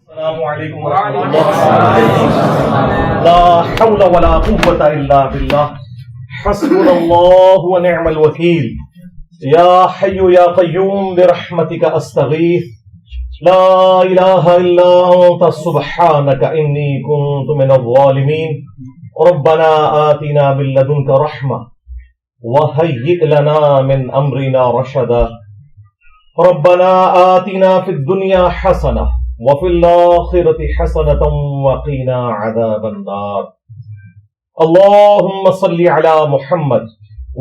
السلام علیکم ورحمۃ اللہ لا حول ولا قوة الا باللہ حسبنا اللہ ونعم الوکیل یا حی یا قیوم برحمتک استغیث لا الہ الا انت سبحانک انی کنت من الظالمین ربنا آتنا من لدنک رحمہ وہیئ لنا من امرنا رشدا ربنا آتنا فی الدنیا حسنہ وفي الآخرة حسنة وقنا عذاب النار اللهم صل على محمد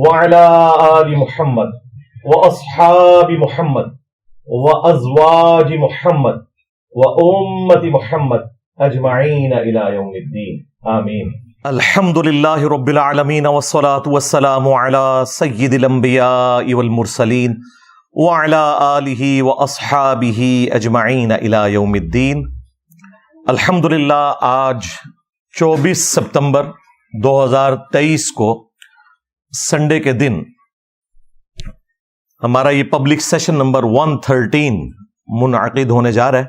وعلى آل محمد وأصحاب محمد وأزواج محمد وأمة محمد أجمعين إلى يوم الدين آمين. الحمد لله رب العالمين والصلاة والسلام على سيد الأنبياء والمرسلين وعلى آلہ واصحابہ اجمعین الی یوم الدین. الحمدللہ آج 24 سپتمبر 2023 کو سنڈے کے دن ہمارا یہ پبلک سیشن نمبر 113 منعقد ہونے جا رہا ہے.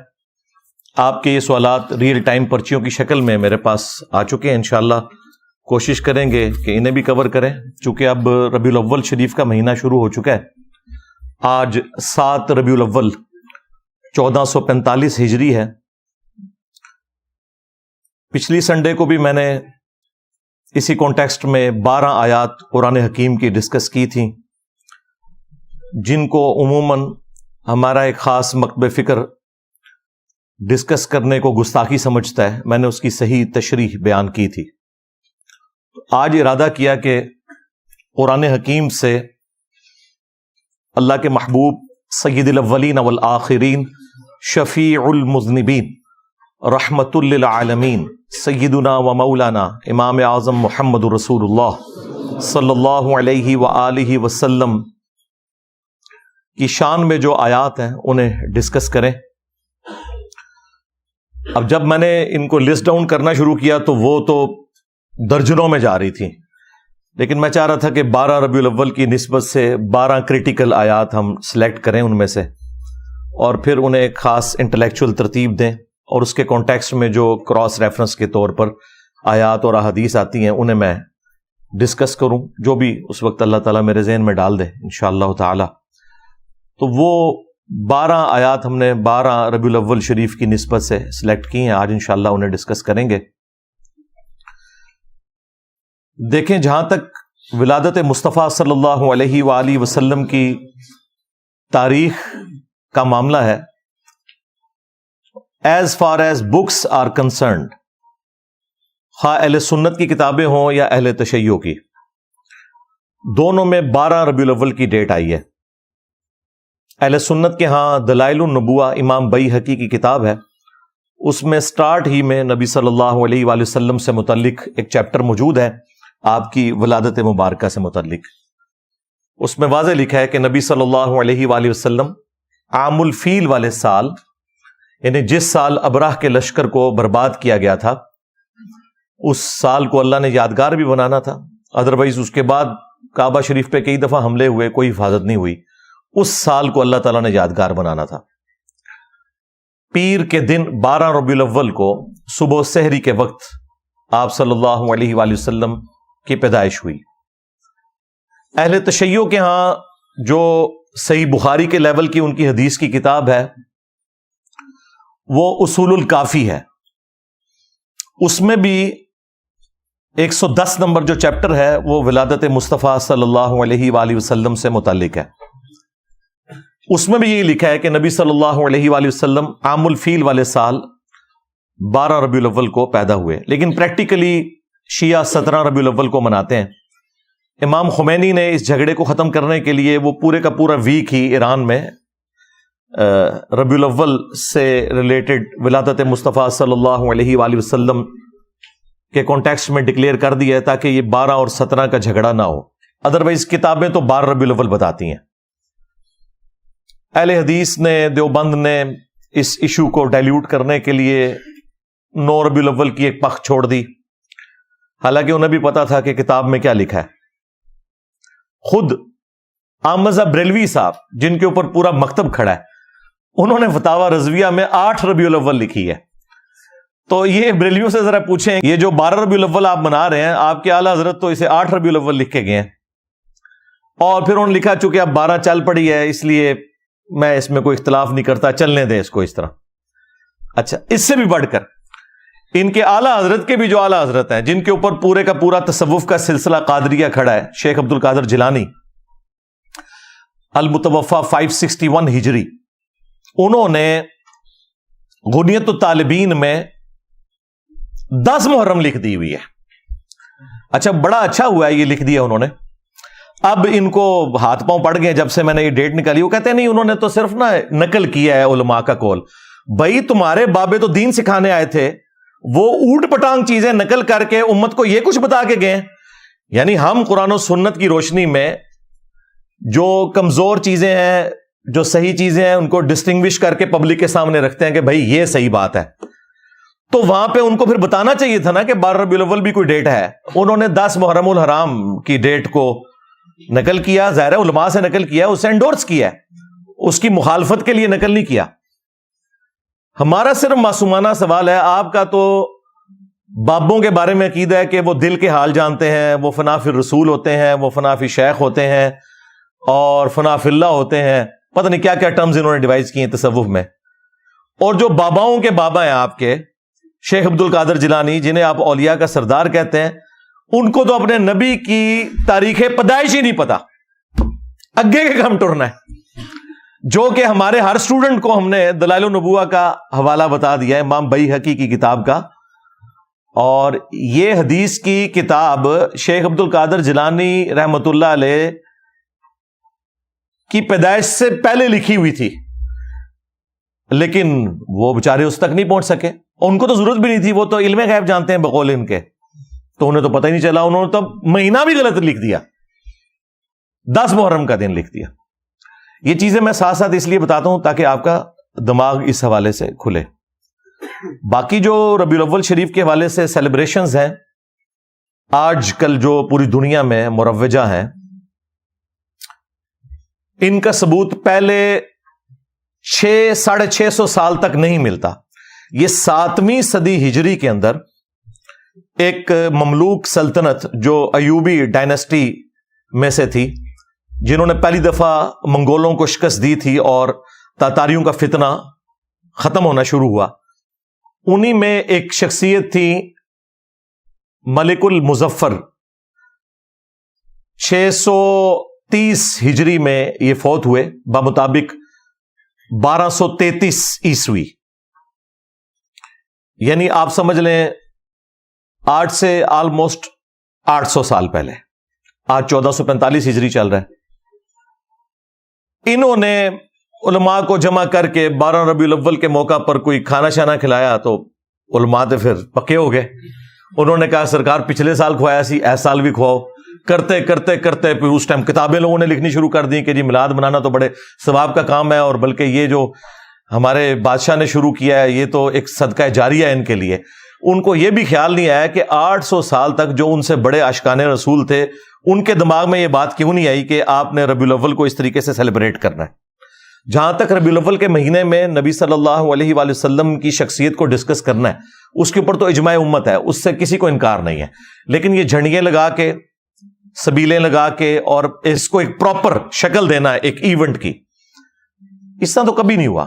آپ کے یہ سوالات ریئل ٹائم پرچیوں کی شکل میں میرے پاس آ چکے ہیں. انشاءاللہ کوشش کریں گے کہ انہیں بھی کور کریں چونکہ اب ربیع الاول شریف کا مہینہ شروع ہو چکا ہے. آج 7 ربیع الاول 1445 ہجری ہے. پچھلی سنڈے کو بھی میں نے اسی کانٹیکسٹ میں 12 آیات قرآن حکیم کی ڈسکس کی تھیں جن کو عموماً ہمارا ایک خاص مکتب فکر ڈسکس کرنے کو گستاخی سمجھتا ہے. میں نے اس کی صحیح تشریح بیان کی تھی. آج ارادہ کیا کہ قرآن حکیم سے اللہ کے محبوب سید الاولین والآخرین شفیع المذنبین رحمت للعالمین سیدنا و مولانا امام اعظم محمد رسول اللہ صلی اللہ علیہ وآلہ وسلم کی شان میں جو آیات ہیں انہیں ڈسکس کریں. اب جب میں نے ان کو لسٹ ڈاؤن کرنا شروع کیا تو وہ تو درجنوں میں جا رہی تھیں، لیکن میں چاہ رہا تھا کہ 12 ربیع الاول کی نسبت سے 12 کریٹیکل آیات ہم سلیکٹ کریں ان میں سے، اور پھر انہیں ایک خاص انٹلیکچوئل ترتیب دیں، اور اس کے کانٹیکسٹ میں جو کراس ریفرنس کے طور پر آیات اور احادیث آتی ہیں انہیں میں ڈسکس کروں، جو بھی اس وقت اللہ تعالیٰ میرے ذہن میں ڈال دے انشاءاللہ تعالیٰ. تو وہ 12 آیات ہم نے 12 ربیع الاول شریف کی نسبت سے سلیکٹ کی ہیں. آج انشاءاللہ انہیں ڈسکس کریں گے. دیکھیں، جہاں تک ولادت مصطفیٰ صلی اللہ علیہ وآلہ وسلم کی تاریخ کا معاملہ ہے، as far as books are concerned, خواہ اہل سنت کی کتابیں ہوں یا اہل تشیع کی، دونوں میں 12 ربیع الاول کی ڈیٹ آئی ہے. اہل سنت کے ہاں دلائل النبوہ امام بیہقی کی کتاب ہے، اس میں سٹارٹ ہی میں نبی صلی اللہ علیہ وآلہ وسلم سے متعلق ایک چیپٹر موجود ہے آپ کی ولادت مبارکہ سے متعلق. اس میں واضح لکھا ہے کہ نبی صلی اللہ علیہ وآلہ وسلم عام الفیل والے سال، یعنی جس سال ابراہ کے لشکر کو برباد کیا گیا تھا، اس سال کو اللہ نے یادگار بھی بنانا تھا. ادروائز اس کے بعد کعبہ شریف پہ کئی دفعہ حملے ہوئے، کوئی حفاظت نہیں ہوئی. اس سال کو اللہ تعالیٰ نے یادگار بنانا تھا. پیر کے دن 12 ربیع الاول کو صبح سحری کے وقت آپ صلی اللہ علیہ وآلہ وسلم کی پیدائش ہوئی. اہل تشیع کے ہاں جو صحیح بخاری کے لیول کی ان کی حدیث کی کتاب ہے وہ اصول الکافی ہے. اس میں بھی 110 نمبر جو چیپٹر ہے وہ ولادت مصطفیٰ صلی اللہ علیہ وآلہ وسلم سے متعلق ہے. اس میں بھی یہی لکھا ہے کہ نبی صلی اللہ علیہ وآلہ وسلم عام الفیل والے سال 12 ربیع الاول کو پیدا ہوئے، لیکن پریکٹیکلی شیعہ 17 ربیع الاول کو مناتے ہیں. امام خمینی نے اس جھگڑے کو ختم کرنے کے لیے وہ پورے کا پورا ویک ہی ایران میں ربیع الاول سے ریلیٹڈ ولادت مصطفیٰ صلی اللہ علیہ وآلہ وسلم کے کانٹیکسٹ میں ڈکلیئر کر دیا ہے تاکہ یہ 12 اور 17 کا جھگڑا نہ ہو. ادروائز کتابیں تو 12 ربیع الاول بتاتی ہیں. اہل حدیث نے، دیوبند نے اس ایشو کو ڈائلیوٹ کرنے کے لیے 9 ربیع الاول کی ایک پخ چھوڑ دی، حالانکہ انہیں بھی پتا تھا کہ کتاب میں کیا لکھا ہے. خود احمد بریلوی صاحب جن کے اوپر پورا مکتب کھڑا ہے، انہوں نے فتاوی رضویہ میں 8 ربیع الاول لکھی ہے. تو یہ بریلویوں سے ذرا پوچھیں، یہ جو 12 ربیع الاول آپ منا رہے ہیں، آپ کے اعلیٰ حضرت تو اسے 8 ربیع الاول لکھ کے گئے ہیں، اور پھر انہوں نے لکھا چونکہ اب 12 چل پڑی ہے اس لیے میں اس میں کوئی اختلاف نہیں کرتا، چلنے دیں اس کو اس طرح. اچھا، اس سے بھی بڑھ کر ان کے اعلیٰ حضرت کے بھی جو اعلیٰ حضرت ہیں، جن کے اوپر پورے کا پورا تصوف کا سلسلہ قادریہ کھڑا ہے، شیخ عبد القادر جیلانی المتوفی 561 ہجری، انہوں نے غنیت الطالبین میں 10 محرم لکھ دی ہوئی ہے. اچھا، بڑا اچھا ہوا ہے یہ لکھ دیا انہوں نے. اب ان کو ہاتھ پاؤں پڑ گئے جب سے میں نے یہ ڈیٹ نکالی. وہ کہتے ہیں نہیں، انہوں نے تو صرف نقل کیا ہے علماء کا قول. بھائی تمہارے بابے تو دین سکھانے آئے تھے، وہ اوٹ پٹانگ چیزیں نقل کر کے امت کو یہ کچھ بتا کے گئے. یعنی ہم قرآن و سنت کی روشنی میں جو کمزور چیزیں ہیں، جو صحیح چیزیں ہیں، ان کو ڈسٹنگوش کر کے پبلک کے سامنے رکھتے ہیں کہ بھائی یہ صحیح بات ہے. تو وہاں پہ ان کو پھر بتانا چاہیے تھا نا کہ 12 ربیع الاول بھی کوئی ڈیٹ ہے. انہوں نے 10 محرم الحرام کی ڈیٹ کو نقل کیا، ظاہر ہے علماء سے نقل کیا، اسے انڈورس کیا، اس کی مخالفت کے لیے نقل نہیں کیا. ہمارا صرف معصومانہ سوال ہے، آپ کا تو بابوں کے بارے میں عقیدہ ہے کہ وہ دل کے حال جانتے ہیں، وہ فنا فی الرسول ہوتے ہیں، وہ فنا فی شیخ ہوتے ہیں، اور فنا فی اللہ ہوتے ہیں. پتہ نہیں کیا کیا ٹرمز انہوں نے ڈیوائز کیے ہیں تصوف میں. اور جو باباؤں کے بابا ہیں آپ کے شیخ عبد القادر جیلانی، جنہیں آپ اولیاء کا سردار کہتے ہیں، ان کو تو اپنے نبی کی تاریخ پیدائش ہی نہیں پتا، اگے کے کم ٹرنا ہے. جو کہ ہمارے ہر سٹوڈنٹ کو ہم نے دلائل النبوہ کا حوالہ بتا دیا ہے، امام بیہقی کی کتاب کا. اور یہ حدیث کی کتاب شیخ عبد القادر جیلانی رحمت اللہ علیہ کی پیدائش سے پہلے لکھی ہوئی تھی، لیکن وہ بیچارے اس تک نہیں پہنچ سکے. ان کو تو ضرورت بھی نہیں تھی، وہ تو علم غیب جانتے ہیں بقول ان کے، تو انہیں تو پتہ ہی نہیں چلا. انہوں نے تو مہینہ بھی غلط لکھ دیا، 10 محرم کا دن لکھ دیا. یہ چیزیں میں ساتھ ساتھ اس لیے بتاتا ہوں تاکہ آپ کا دماغ اس حوالے سے کھلے. باقی جو ربیع الاول شریف کے حوالے سے سیلیبریشنز ہیں آج کل جو پوری دنیا میں مروجہ ہیں، ان کا ثبوت پہلے 600-650 سال تک نہیں ملتا. یہ 7ویں صدی ہجری کے اندر ایک مملوک سلطنت جو ایوبی ڈائنسٹی میں سے تھی، جنہوں نے پہلی دفعہ منگولوں کو شکست دی تھی اور تاتاریوں کا فتنہ ختم ہونا شروع ہوا، انہی میں ایک شخصیت تھی ملک المظفر. 630 ہجری میں یہ فوت ہوئے بمطابق 1233 عیسوی. یعنی آپ سمجھ لیں آج سے آلموسٹ 800 سال پہلے. آج 1445 ہجری چل رہا ہے. انہوں نے علماء کو جمع کر کے 12 ربیع الاول کے موقع پر کوئی کھانا شانا کھلایا تو علماء تو پھر پکے ہو گئے. انہوں نے کہا سرکار پچھلے سال کھوایا سی، اس سال بھی کھواؤ. کرتے کرتے کرتے پھر اس ٹائم کتابیں لوگوں نے لکھنی شروع کر دی کہ جی میلاد منانا تو بڑے ثواب کا کام ہے، اور بلکہ یہ جو ہمارے بادشاہ نے شروع کیا ہے یہ تو ایک صدقہ جاریہ ہے ان کے لیے. ان کو یہ بھی خیال نہیں آیا کہ 800 سال تک جو ان سے بڑے عاشقان رسول تھے، ان کے دماغ میں یہ بات کیوں نہیں آئی کہ آپ نے ربیع الاول کو اس طریقے سے سیلیبریٹ کرنا ہے. جہاں تک ربیع الاول کے مہینے میں نبی صلی اللہ علیہ وآلہ وسلم کی شخصیت کو ڈسکس کرنا ہے، اس کے اوپر تو اجماع امت ہے، اس سے کسی کو انکار نہیں ہے. لیکن یہ جھنڈیاں لگا کے، سبیلیں لگا کے، اور اس کو ایک پراپر شکل دینا ہے ایک ایونٹ کی، اس طرح تو کبھی نہیں ہوا.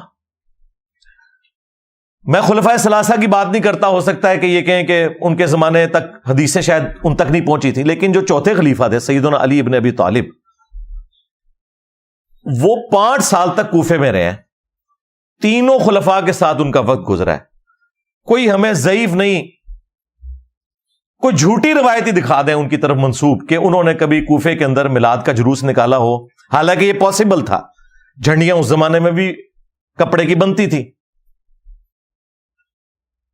میں خلفائے ثلاثہ کی بات نہیں کرتا، ہو سکتا ہے کہ یہ کہیں کہ ان کے زمانے تک حدیثیں شاید ان تک نہیں پہنچی تھی، لیکن جو چوتھے خلیفہ تھے سیدنا علی ابن ابی طالب، وہ 5 سال تک کوفے میں رہے ہیں. تینوں خلفاء کے ساتھ ان کا وقت گزرا ہے. کوئی ہمیں ضعیف نہیں، کوئی جھوٹی روایتی دکھا دیں ان کی طرف منسوب کہ انہوں نے کبھی کوفے کے اندر میلاد کا جلوس نکالا ہو. حالانکہ یہ پاسبل تھا، جھنڈیاں اس زمانے میں بھی کپڑے کی بنتی تھی،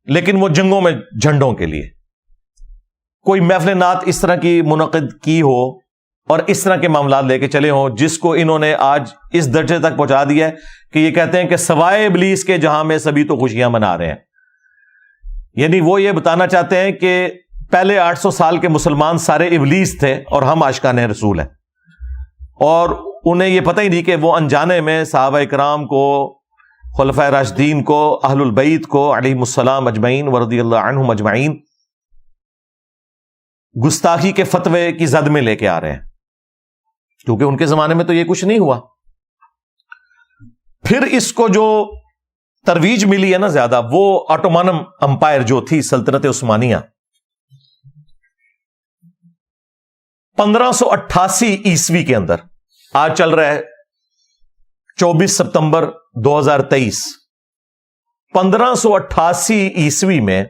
لیکن وہ جنگوں میں جھنڈوں کے لیے. کوئی محفل نعت اس طرح کی منعقد کی ہو اور اس طرح کے معاملات لے کے چلے ہوں، جس کو انہوں نے آج اس درجے تک پہنچا دیا ہے کہ یہ کہتے ہیں کہ سوائے ابلیس کے جہاں میں سبھی تو خوشیاں منا رہے ہیں. یعنی وہ یہ بتانا چاہتے ہیں کہ پہلے 800 سال کے مسلمان سارے ابلیس تھے اور ہم عاشقان رسول ہیں، اور انہیں یہ پتہ ہی نہیں کہ وہ انجانے میں صحابہ کرام کو خلفائے راشدین کو، اہل البیت کو علیہم السلام اجمعین ورضی اللہ عنہم اجمعین گستاخی کے فتوے کی زد میں لے کے آ رہے ہیں، کیونکہ ان کے زمانے میں تو یہ کچھ نہیں ہوا۔ پھر اس کو جو ترویج ملی ہے نا زیادہ، وہ آٹومان امپائر جو تھی سلطنت عثمانیہ، 1588 عیسوی کے اندر، آج چل رہا ہے 24 ستمبر 2023، 1588 عیسوی میں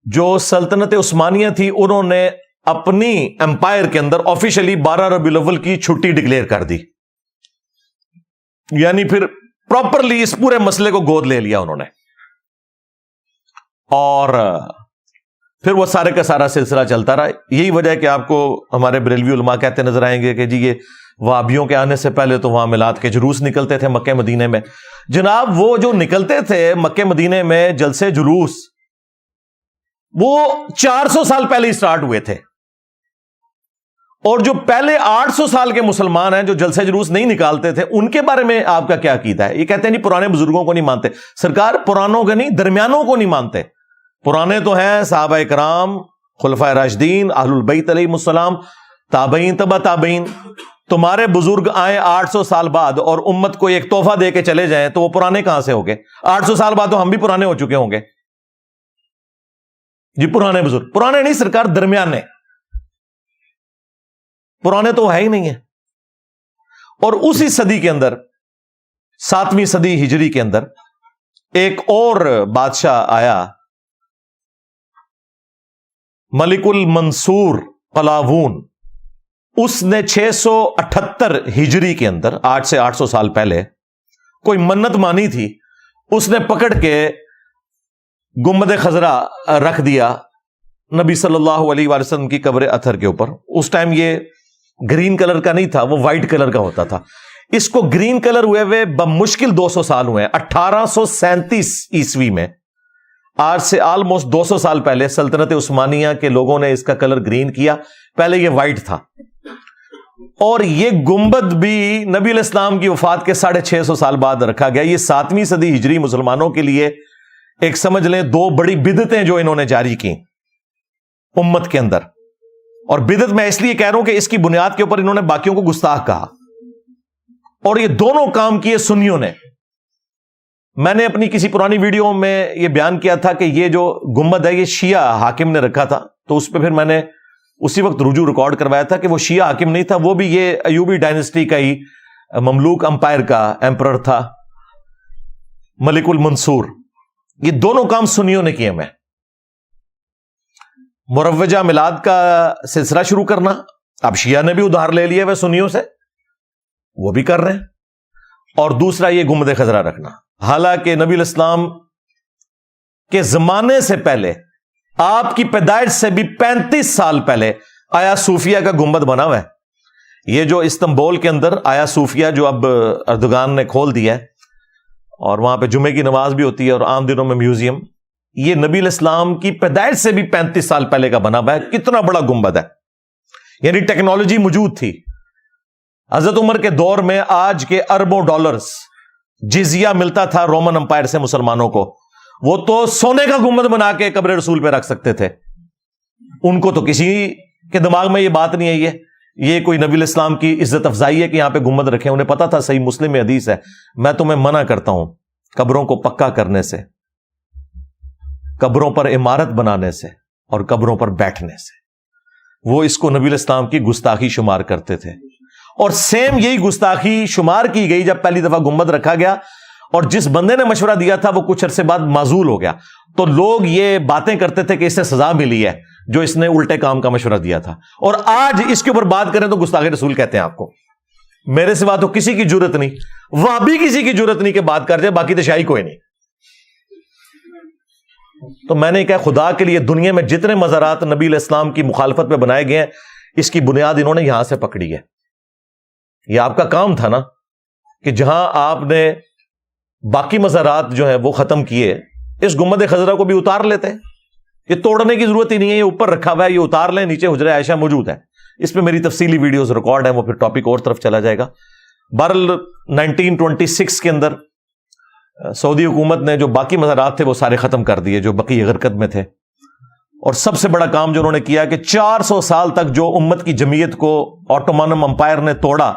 جو سلطنت عثمانیہ تھی انہوں نے اپنی امپائر کے اندر آفیشلی 12 ربیع الاول کی چھٹی ڈکلیئر کر دی، یعنی پھر پراپرلی اس پورے مسئلے کو گود لے لیا انہوں نے، اور پھر وہ سارے کا سارا سلسلہ چلتا رہا۔ یہی وجہ ہے کہ آپ کو ہمارے بریلوی علماء کہتے نظر آئیں گے کہ جی یہ وہابیوں کے آنے سے پہلے تو وہاں میلاد کے جلوس نکلتے تھے مکہ مدینے میں۔ جناب وہ جو نکلتے تھے مکہ مدینے میں جلسے جلوس، وہ 400 سال پہلے ہی سٹارٹ ہوئے تھے، اور جو پہلے 800 سال کے مسلمان ہیں جو جلسے جلوس نہیں نکالتے تھے، ان کے بارے میں آپ کا کیا عقیدہ ہے؟ یہ کہتے ہیں نہیں پرانے بزرگوں کو نہیں مانتے۔ سرکار پرانوں کے نہیں، درمیانوں کو نہیں مانتے۔ پرانے تو ہیں صحابہ کرام، خلفائے راشدین، اہل البیت علیہم السلام، تابعین، تبع تابعین۔ تمہارے بزرگ آئے 800 سال بعد اور امت کو ایک تحفہ دے کے چلے جائیں تو وہ پرانے کہاں سے ہو گئے؟ 800 سال بعد تو ہم بھی پرانے ہو چکے ہوں گے جی۔ پرانے بزرگ پرانے نہیں سرکار، درمیانے، پرانے تو ہے ہی نہیں ہیں۔ اور اسی صدی کے اندر، 7ویں صدی ہجری کے اندر، ایک اور بادشاہ آیا، ملک المنصور قلاوون۔ اس نے 678 ہجری کے اندر، آج سے 800 سال پہلے، کوئی منت مانی تھی، اس نے پکڑ کے گنبد خضرا رکھ دیا نبی صلی اللہ علیہ وآلہ وسلم کی قبر اطہر کے اوپر۔ اس ٹائم یہ گرین کلر کا نہیں تھا، وہ وائٹ کلر کا ہوتا تھا۔ اس کو گرین کلر ہوئے بمشکل 200 سال ہوئے ہیں۔ 1837 عیسوی میں، آج سے آلموسٹ 200 سال پہلے، سلطنت عثمانیہ کے لوگوں نے اس کا کلر گرین کیا۔ پہلے یہ وائٹ تھا، اور یہ گنبد بھی نبی علیہ السلام کی وفات کے 650 سال بعد رکھا گیا۔ یہ 7ویں صدی ہجری مسلمانوں کے لیے ایک سمجھ لیں 2 بڑی بدعتیں جو انہوں نے جاری کی امت کے اندر۔ اور بدعت میں اس لیے کہہ رہا ہوں کہ اس کی بنیاد کے اوپر انہوں نے باقیوں کو گستاخ کہا، اور یہ دونوں کام کیے سنیوں نے۔ میں نے اپنی کسی پرانی ویڈیو میں یہ بیان کیا تھا کہ یہ جو گنبد ہے یہ شیعہ حاکم نے رکھا تھا، تو اس پہ پھر میں نے اسی وقت رجوع ریکارڈ کروایا تھا کہ وہ شیعہ حاکم نہیں تھا، وہ بھی یہ ایوبی ڈائنسٹی کا ہی مملوک امپائر کا ایمپرر تھا، ملک المنصور۔ یہ دونوں کام سنیوں نے کیے میں۔ مروجہ میلاد کا سلسلہ شروع کرنا، اب شیعہ نے بھی ادھار لے لیے وہ سنیوں سے، وہ بھی کر رہے ہیں۔ اور دوسرا یہ گنبد خضرا رکھنا، حالانکہ نبی علیہ السلام کے زمانے سے پہلے، آپ کی پیدائش سے بھی 35 سال پہلے، آیا صوفیہ کا گنبد بنا ہوا ہے۔ یہ جو استنبول کے اندر آیا صوفیہ جو اب اردگان نے کھول دیا ہے، اور وہاں پہ جمعے کی نماز بھی ہوتی ہے اور عام دنوں میں میوزیم، یہ نبی علیہ السلام کی پیدائش سے بھی 35 سال پہلے کا بنا ہوا ہے۔ کتنا بڑا گنبد ہے، یعنی ٹیکنالوجی موجود تھی۔ حضرت عمر کے دور میں آج کے اربوں ڈالرز جزیہ ملتا تھا رومن امپائر سے مسلمانوں کو، وہ تو سونے کا گنبد بنا کے قبر رسول پہ رکھ سکتے تھے۔ ان کو تو کسی کے دماغ میں یہ بات نہیں آئی ہے، یہ کوئی نبی علیہ السلام کی عزت افزائی ہے کہ یہاں پہ گنبد رکھیں۔ انہیں پتا تھا، صحیح مسلم میں حدیث ہے، میں تمہیں منع کرتا ہوں قبروں کو پکا کرنے سے، قبروں پر عمارت بنانے سے، اور قبروں پر بیٹھنے سے۔ وہ اس کو نبی علیہ السلام کی گستاخی شمار کرتے تھے، اور سیم یہی گستاخی شمار کی گئی جب پہلی دفعہ گنبد رکھا گیا، اور جس بندے نے مشورہ دیا تھا وہ کچھ عرصے بعد معزول ہو گیا، تو لوگ یہ باتیں کرتے تھے کہ اس سے سزا ملی ہے جو اس نے الٹے کام کا مشورہ دیا تھا۔ اور آج اس کے اوپر بات کریں تو گستاخی رسول کہتے ہیں آپ کو۔ میرے سوا تو کسی کی جرت نہیں، وہابی کسی کی جرت نہیں کہ بات کر جائے، باقی تو شاہی کوئی نہیں۔ تو میں نے کہا خدا کے لیے دنیا میں جتنے مزارات نبی علیہ السلام کی مخالفت پہ بنائے گئے ہیں، اس کی بنیاد انہوں نے یہاں سے پکڑی ہے۔ یہ آپ کا کام تھا نا کہ جہاں آپ نے باقی مزارات جو ہیں وہ ختم کیے، اس گنبد خضرا کو بھی اتار لیتے۔ یہ توڑنے کی ضرورت ہی نہیں ہے، یہ اوپر رکھا ہوا ہے، یہ اتار لیں، نیچے حجرہ عائشہ موجود ہے، اس پہ میری تفصیلی ویڈیوز ریکارڈ ہیں، وہ پھر ٹاپک اور طرف چلا جائے گا۔ بہرحال 1926 کے اندر سعودی حکومت نے جو باقی مزارات تھے وہ سارے ختم کر دیے جو بقیہ غرقد میں تھے، اور سب سے بڑا کام جو انہوں نے کیا کہ 400 سال تک جو امت کی جمعیت کو آٹومانم امپائر نے توڑا،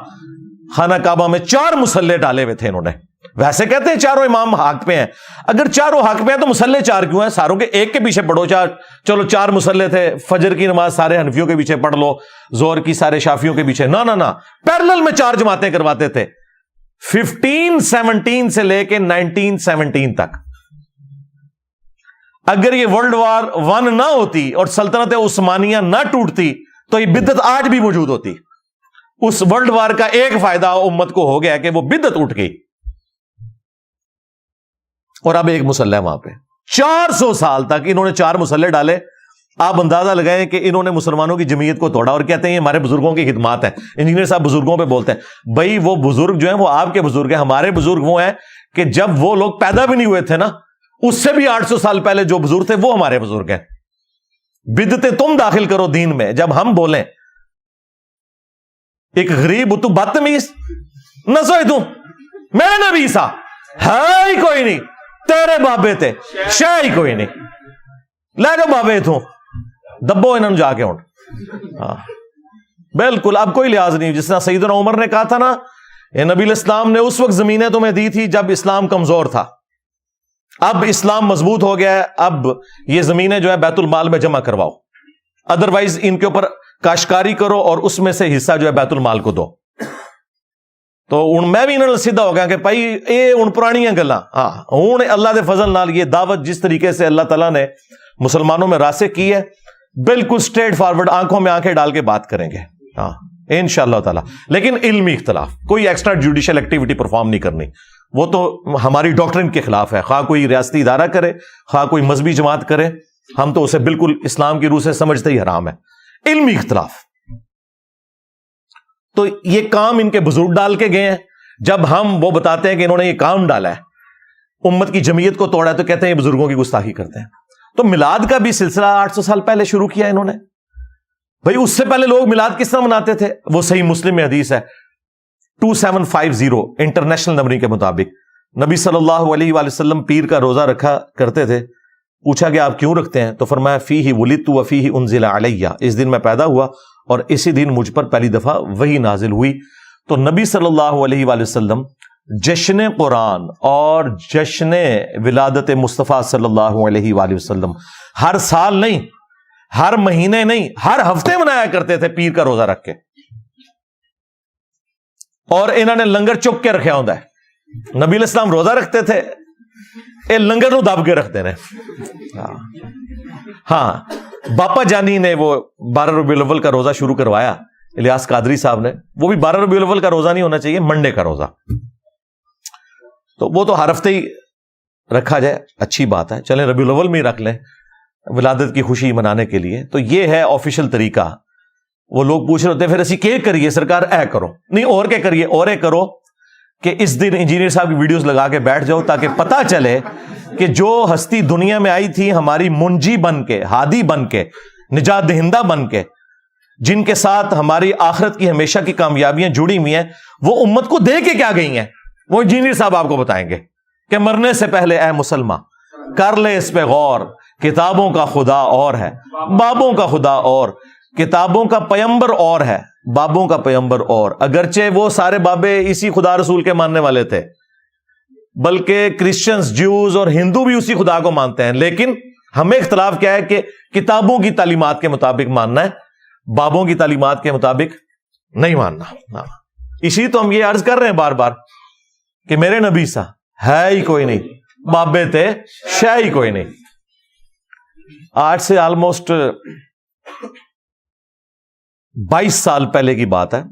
خانہ کعبہ میں 4 مسلح ڈالے ہوئے تھے انہوں نے. ویسے کہتے ہیں چاروں امام حق پہ ہیں، اگر چاروں حق پہ ہیں تو مسلح 4 کیوں ہیں؟ ساروں کے ایک کے پیچھے پڑھو. چلو 4 مسلح تھے، فجر کی نماز سارے حنفیوں کے پیچھے پڑھ لو، ظہر کی سارے شافیوں کے پیچھے. نہ پیرلل میں 4 جماعتیں کرواتے تھے 1517 سے لے کے 1917 تک. اگر یہ ورلڈ وار 1 نہ ہوتی اور سلطنت عثمانیہ نہ ٹوٹتی تو یہ بدعت آج بھی موجود ہوتی. اس ورلڈ وار کا ایک فائدہ امت کو ہو گیا کہ وہ بدعت اٹھ گئی، اور اب ایک مسلح وہاں پہ. 400 سال تک انہوں نے 4 مسلح ڈالے. آپ اندازہ لگائیں کہ انہوں نے مسلمانوں کی جمعیت کو توڑا، اور کہتے ہیں یہ ہمارے بزرگوں کی خدمات ہیں. انجینئر صاحب بزرگوں پہ بولتے ہیں، بھائی وہ بزرگ جو ہیں وہ آپ کے بزرگ ہیں. ہمارے بزرگ وہ ہیں کہ جب وہ لوگ پیدا بھی نہیں ہوئے تھے نا، اس سے بھی 800 سال پہلے جو بزرگ تھے وہ ہمارے بزرگ ہیں. بدعتیں تم داخل کرو دین میں. جب ہم بولیں ایک غریب تو بدتمیز نہ سوئی تو میں نبی سا ہے ہی کوئی نہیں، تیرے بابے تے شاہ ہی کوئی نہیں، لے جو بابے تو دبو انہوں جا کے اٹھ. بالکل اب کوئی لحاظ نہیں. جس طرح سیدنا عمر نے کہا تھا نا، نبی الاسلام نے اس وقت زمینیں تمہیں دی تھی جب اسلام کمزور تھا، اب اسلام مضبوط ہو گیا ہے، اب یہ زمینیں جو ہے بیت المال میں جمع کرواؤ، ادروائز ان کے اوپر کاشتکاری کرو اور اس میں سے حصہ جو ہے بیت المال کو دو. تو میں بھی انہوں نے سیدھا ہو گیا کہ بھائی یہ ہوں پرانیاں گلاں. ہوں اللہ دے فضل نال یہ دعوت جس طریقے سے اللہ تعالیٰ نے مسلمانوں میں راسخ کی ہے، بالکل سٹریٹ فارورڈ آنکھوں میں آنکھیں ڈال کے بات کریں گے انشاءاللہ تعالیٰ. لیکن علمی اختلاف، کوئی ایکسٹرا جوڈیشل ایکٹیویٹی پرفارم نہیں کرنی. وہ تو ہماری ڈاکٹرن کے خلاف ہے، خواہ کوئی ریاستی ادارہ کرے خواہ کوئی مذہبی جماعت کرے، ہم تو اسے بالکل اسلام کی روح سے سمجھتے ہی حرام ہے. علمی اختلاف. تو یہ کام ان کے بزرگ ڈال کے گئے ہیں. جب ہم وہ بتاتے ہیں کہ انہوں نے یہ کام ڈالا ہے، امت کی جمعیت کو توڑا ہے، تو کہتے ہیں یہ بزرگوں کی گستاخی کرتے ہیں. تو میلاد کا بھی سلسلہ 800 سال پہلے شروع کیا انہوں نے. بھائی اس سے پہلے لوگ میلاد کس طرح مناتے تھے؟ وہ صحیح مسلم میں حدیث ہے 2750 انٹرنیشنل نمبرنگ کے مطابق. نبی صلی اللہ علیہ وآلہ وسلم پیر کا روزہ رکھا کرتے تھے. پوچھا کہ آپ کیوں رکھتے ہیں؟ تو فرمایا فیہ ولدت وفیہ انزل علیہ، اس دن میں پیدا ہوا اور اسی دن مجھ پر پہلی دفعہ وحی نازل ہوئی. تو نبی صلی اللہ علیہ وآلہ وسلم جشن قرآن اور جشن ولادت مصطفیٰ صلی اللہ علیہ وآلہ وسلم ہر سال نہیں، ہر مہینے نہیں، ہر ہفتے منایا کرتے تھے پیر کا روزہ رکھ کے. اور انہوں نے لنگر چک کے رکھا ہوتا ہے. نبی علیہ السلام روزہ رکھتے تھے، یہ لنگر نو دب کے رکھتے ہیں. ہاں باپا جانی نے وہ 12 ربیع الاول کا روزہ شروع کروایا، الیاس قادری صاحب نے. وہ بھی 12 ربیع الاول کا روزہ نہیں ہونا چاہیے، منڈے کا روزہ. تو وہ تو ہر ہفتے ہی رکھا جائے، اچھی بات ہے. چلیں ربیع الاول میں ہی رکھ لیں ولادت کی خوشی منانے کے لیے. تو یہ ہے آفیشل طریقہ. وہ لوگ پوچھ رہے ہوتے ہیں پھر اسی کے کریے سرکار اے کرو نہیں اور کیا کریے، اور اے کرو کہ اس دن انجینئر صاحب کی ویڈیوز لگا کے بیٹھ جاؤ تاکہ پتا چلے کہ جو ہستی دنیا میں آئی تھی ہماری منجی بن کے، ہادی بن کے، نجات دہندہ بن کے، جن کے ساتھ ہماری آخرت کی ہمیشہ کی کامیابیاں جڑی ہوئی ہیں، وہ امت کو دے کے کیا گئی ہیں وہ انجینئر صاحب آپ کو بتائیں گے کہ مرنے سے پہلے اے مسلمان کر لے اس پہ غور، کتابوں کا خدا اور ہے، بابوں کا خدا اور، کتابوں کا پیمبر اور ہے، بابوں کا پیمبر اور. اگرچہ وہ سارے بابے اسی خدا رسول کے ماننے والے تھے، بلکہ کرسچنز، جوز اور ہندو بھی اسی خدا کو مانتے ہیں، لیکن ہمیں اختلاف کیا ہے کہ کتابوں کی تعلیمات کے مطابق ماننا ہے، بابوں کی تعلیمات کے مطابق نہیں ماننا. اسی تو ہم یہ عرض کر رہے ہیں بار بار کہ میرے نبی سا ہے ہی کوئی نہیں، بابے تھے شے ہی کوئی نہیں. آج سے آلموسٹ 22 سال پہلے کی بات ہے،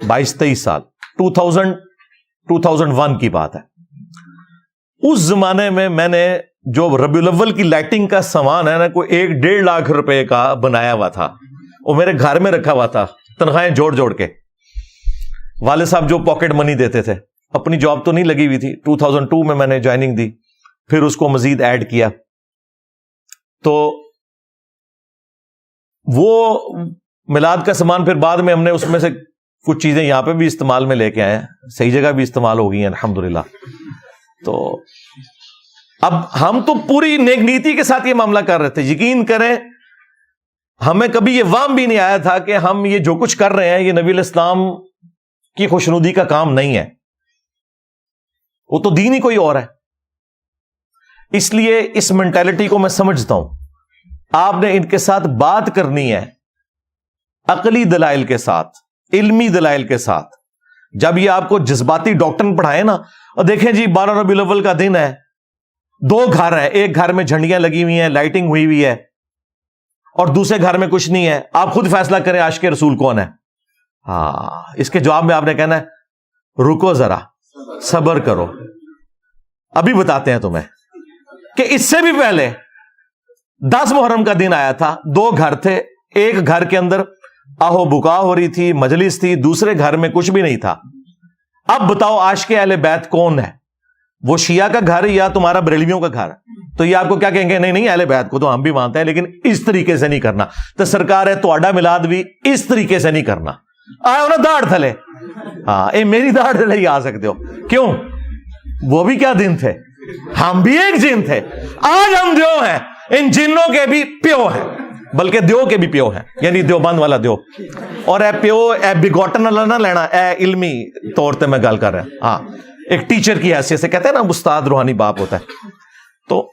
22-23 سال، 2001 کی بات ہے. اس زمانے میں نے جو ربیع الاول کی لائٹنگ کا سامان ہے نا، کوئی 1-1.5 لاکھ روپے کا بنایا ہوا تھا، وہ میرے گھر میں رکھا ہوا تھا، تنخواہیں جوڑ جوڑ کے. والد صاحب جو پاکٹ منی دیتے تھے، اپنی جاب تو نہیں لگی ہوئی تھی، 2002 میں نے جوائننگ دی، پھر اس کو مزید ایڈ کیا. تو وہ میلاد کا سامان پھر بعد میں ہم نے اس میں سے کچھ چیزیں یہاں پہ بھی استعمال میں لے کے آئے ہیں, صحیح جگہ بھی استعمال ہو گئی ہیں الحمدللہ. تو اب ہم تو پوری نیک نیتی کے ساتھ یہ معاملہ کر رہے تھے. یقین کریں ہمیں کبھی یہ وہم بھی نہیں آیا تھا کہ ہم یہ جو کچھ کر رہے ہیں یہ نبی الاسلام کی خوشنودی کا کام نہیں ہے, وہ تو دین ہی کوئی اور ہے. اس لیے اس مینٹالٹی کو میں سمجھتا ہوں. آپ نے ان کے ساتھ بات کرنی ہے عقلی دلائل کے ساتھ, علمی دلائل کے ساتھ. جب یہ آپ کو جذباتی ڈاکٹر پڑھائے نا, اور دیکھیں جی 12 ربیع الاول کا دن ہے, 2 گھر ہیں, ایک گھر میں جھنڈیاں لگی ہوئی ہیں, لائٹنگ ہوئی ہوئی ہے, اور دوسرے گھر میں کچھ نہیں ہے, آپ خود فیصلہ کریں عاشق رسول کون ہے. ہاں, اس کے جواب میں آپ نے کہنا ہے رکو ذرا, صبر کرو, ابھی بتاتے ہیں تمہیں. کہ اس سے بھی پہلے 10 محرم کا دن آیا تھا, 2 گھر تھے, ایک گھر کے اندر آہو بکا ہو رہی تھی, مجلس تھی, دوسرے گھر میں کچھ بھی نہیں تھا. اب بتاؤ عاشق اہل بیت کون ہے, وہ شیعہ کا گھر یا تمہارا بریلویوں کا گھر؟ تو یہ آپ کو کیا کہیں گے, نہیں اہل بیت کو تو ہم بھی مانتے ہیں لیکن اس طریقے سے نہیں کرنا. تو سرکار ہے تہاڈا میلاد بھی اس طریقے سے نہیں کرنا. آئے ہو نا داڑھ تھلے, ہاں اے میری داڑھ تھلے ہی آ سکتے ہو. کیوں؟ وہ بھی کیا دن تھے, ہم بھی ایک جن تھے. آج ہم دیو ہیں, ان جنوں کے بھی پیو ہیں, بلکہ دیو کے بھی پیو ہیں, یعنی دیوبند والا دیو. اور اے پیو اے بگوٹن والا نہ لینا, اے علمی طور پہ میں گل کر رہا ہوں. ہاں, ایک ٹیچر کی حیثیت سے کہتے ہیں نا استاد روحانی باپ ہوتا ہے. تو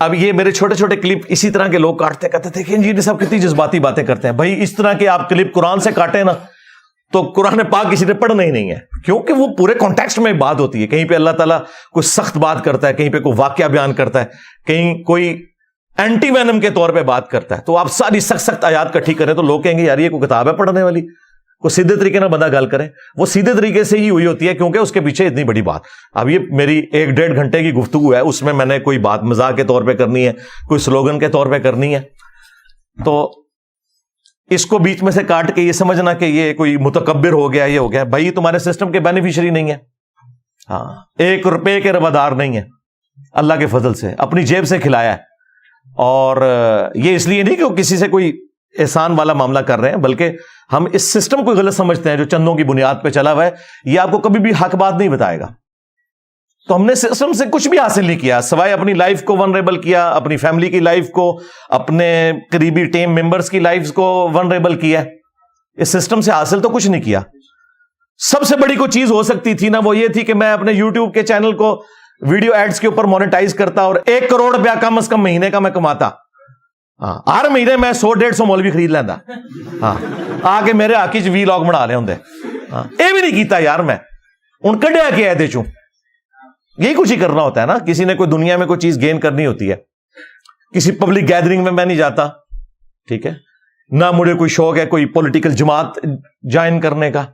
اب یہ میرے چھوٹے چھوٹے کلپ اسی طرح کے لوگ کاٹتے کہتے تھے کہ جی سب کتنی جذباتی باتیں کرتے ہیں. بھائی اس طرح کے آپ کلپ قرآن سے کاٹے نا تو قرآن پاک کسی نے پڑھنا ہی نہیں ہے, کیونکہ وہ پورے کانٹیکسٹ میں بات ہوتی ہے. کہیں پہ اللہ تعالیٰ کوئی سخت بات کرتا ہے, کہیں پہ کوئی واقعہ بیان کرتا ہے, کہیں کوئی اینٹی وینم کے طور پہ بات کرتا ہے. تو آپ ساری سخت آیات کٹھی کریں تو لوگ کہیں گے یار یہ کوئی کتاب ہے پڑھنے والی, کوئی سیدھے طریقے نہ بندہ گل کرے. وہ سیدھے طریقے سے ہی ہوئی ہوتی ہے کیونکہ اس کے پیچھے اتنی بڑی بات. اب یہ میری 1-1.5 گھنٹے کی گفتگو ہے, اس میں نے کوئی بات مزاح کے طور پہ کرنی ہے, کوئی سلوگن کے طور پہ کرنی ہے, تو اس کو بیچ میں سے کاٹ کے یہ سمجھنا کہ یہ کوئی متکبر ہو گیا, یہ ہو گیا. بھائی تمہارے سسٹم کے بینیفیشری نہیں ہے, ہاں 1 روپے کے روادار نہیں ہے, اللہ کے فضل سے اپنی جیب سے کھلایا ہے. اور یہ اس لیے نہیں کہ وہ کسی سے کوئی احسان والا معاملہ کر رہے ہیں, بلکہ ہم اس سسٹم کو غلط سمجھتے ہیں جو چندوں کی بنیاد پہ چلا ہوا ہے. یہ آپ کو کبھی بھی حق بات نہیں بتائے گا. تو ہم نے سسٹم سے کچھ بھی حاصل نہیں کیا سوائے اپنی لائف کو ونریبل کیا, اپنی فیملی کی لائف کو, اپنے قریبی ٹیم ممبرز کی لائف کو ونریبل کیا. اس سسٹم سے حاصل تو کچھ نہیں کیا. سب سے بڑی کوئی چیز ہو سکتی تھی نا, وہ یہ تھی کہ میں اپنے یوٹیوب کے چینل کو ویڈیو ایڈز کے اوپر مونیٹائز کرتا اور 1 کروڑ روپیہ کم از کم مہینے کا میں کماتا. ہاں, ہر مہینے میں 100-150 مولوی خرید لینا, ہاں آ کے میرے آکی وی لاگ بنا لے ہوں. ہاں یہ بھی نہیں کیتا یار, میں ان کڈیا کے آئے چوں. یہی کچھ ہی کرنا ہوتا ہے نا, کسی نے کوئی دنیا میں کوئی چیز گین کرنی ہوتی ہے. کسی پبلک گیدرنگ میں نہیں جاتا, ٹھیک ہے, نہ مجھے کوئی شوق ہے کوئی پولیٹیکل جماعت جوائن کرنے کا.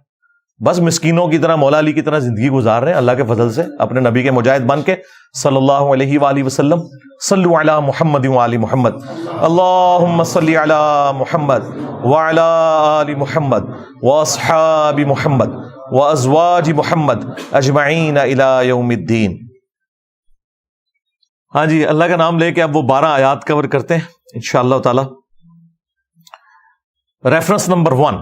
بس مسکینوں کی طرح مولا علی کی طرح زندگی گزار رہے ہیں اللہ کے فضل سے, اپنے نبی کے مجاہد بن کے صلی اللہ علیہ وآلہ وسلم. صلو علی محمد وآل محمد, اللہم صلی علی محمد وعلی آل محمد واصحاب محمد وازواج محمد اجمعین الی یوم الدین. ہاں جی, اللہ کا نام لے کے اب وہ 12 آیات کور کرتے ہیں انشاءاللہ تعالی. ریفرنس نمبر 1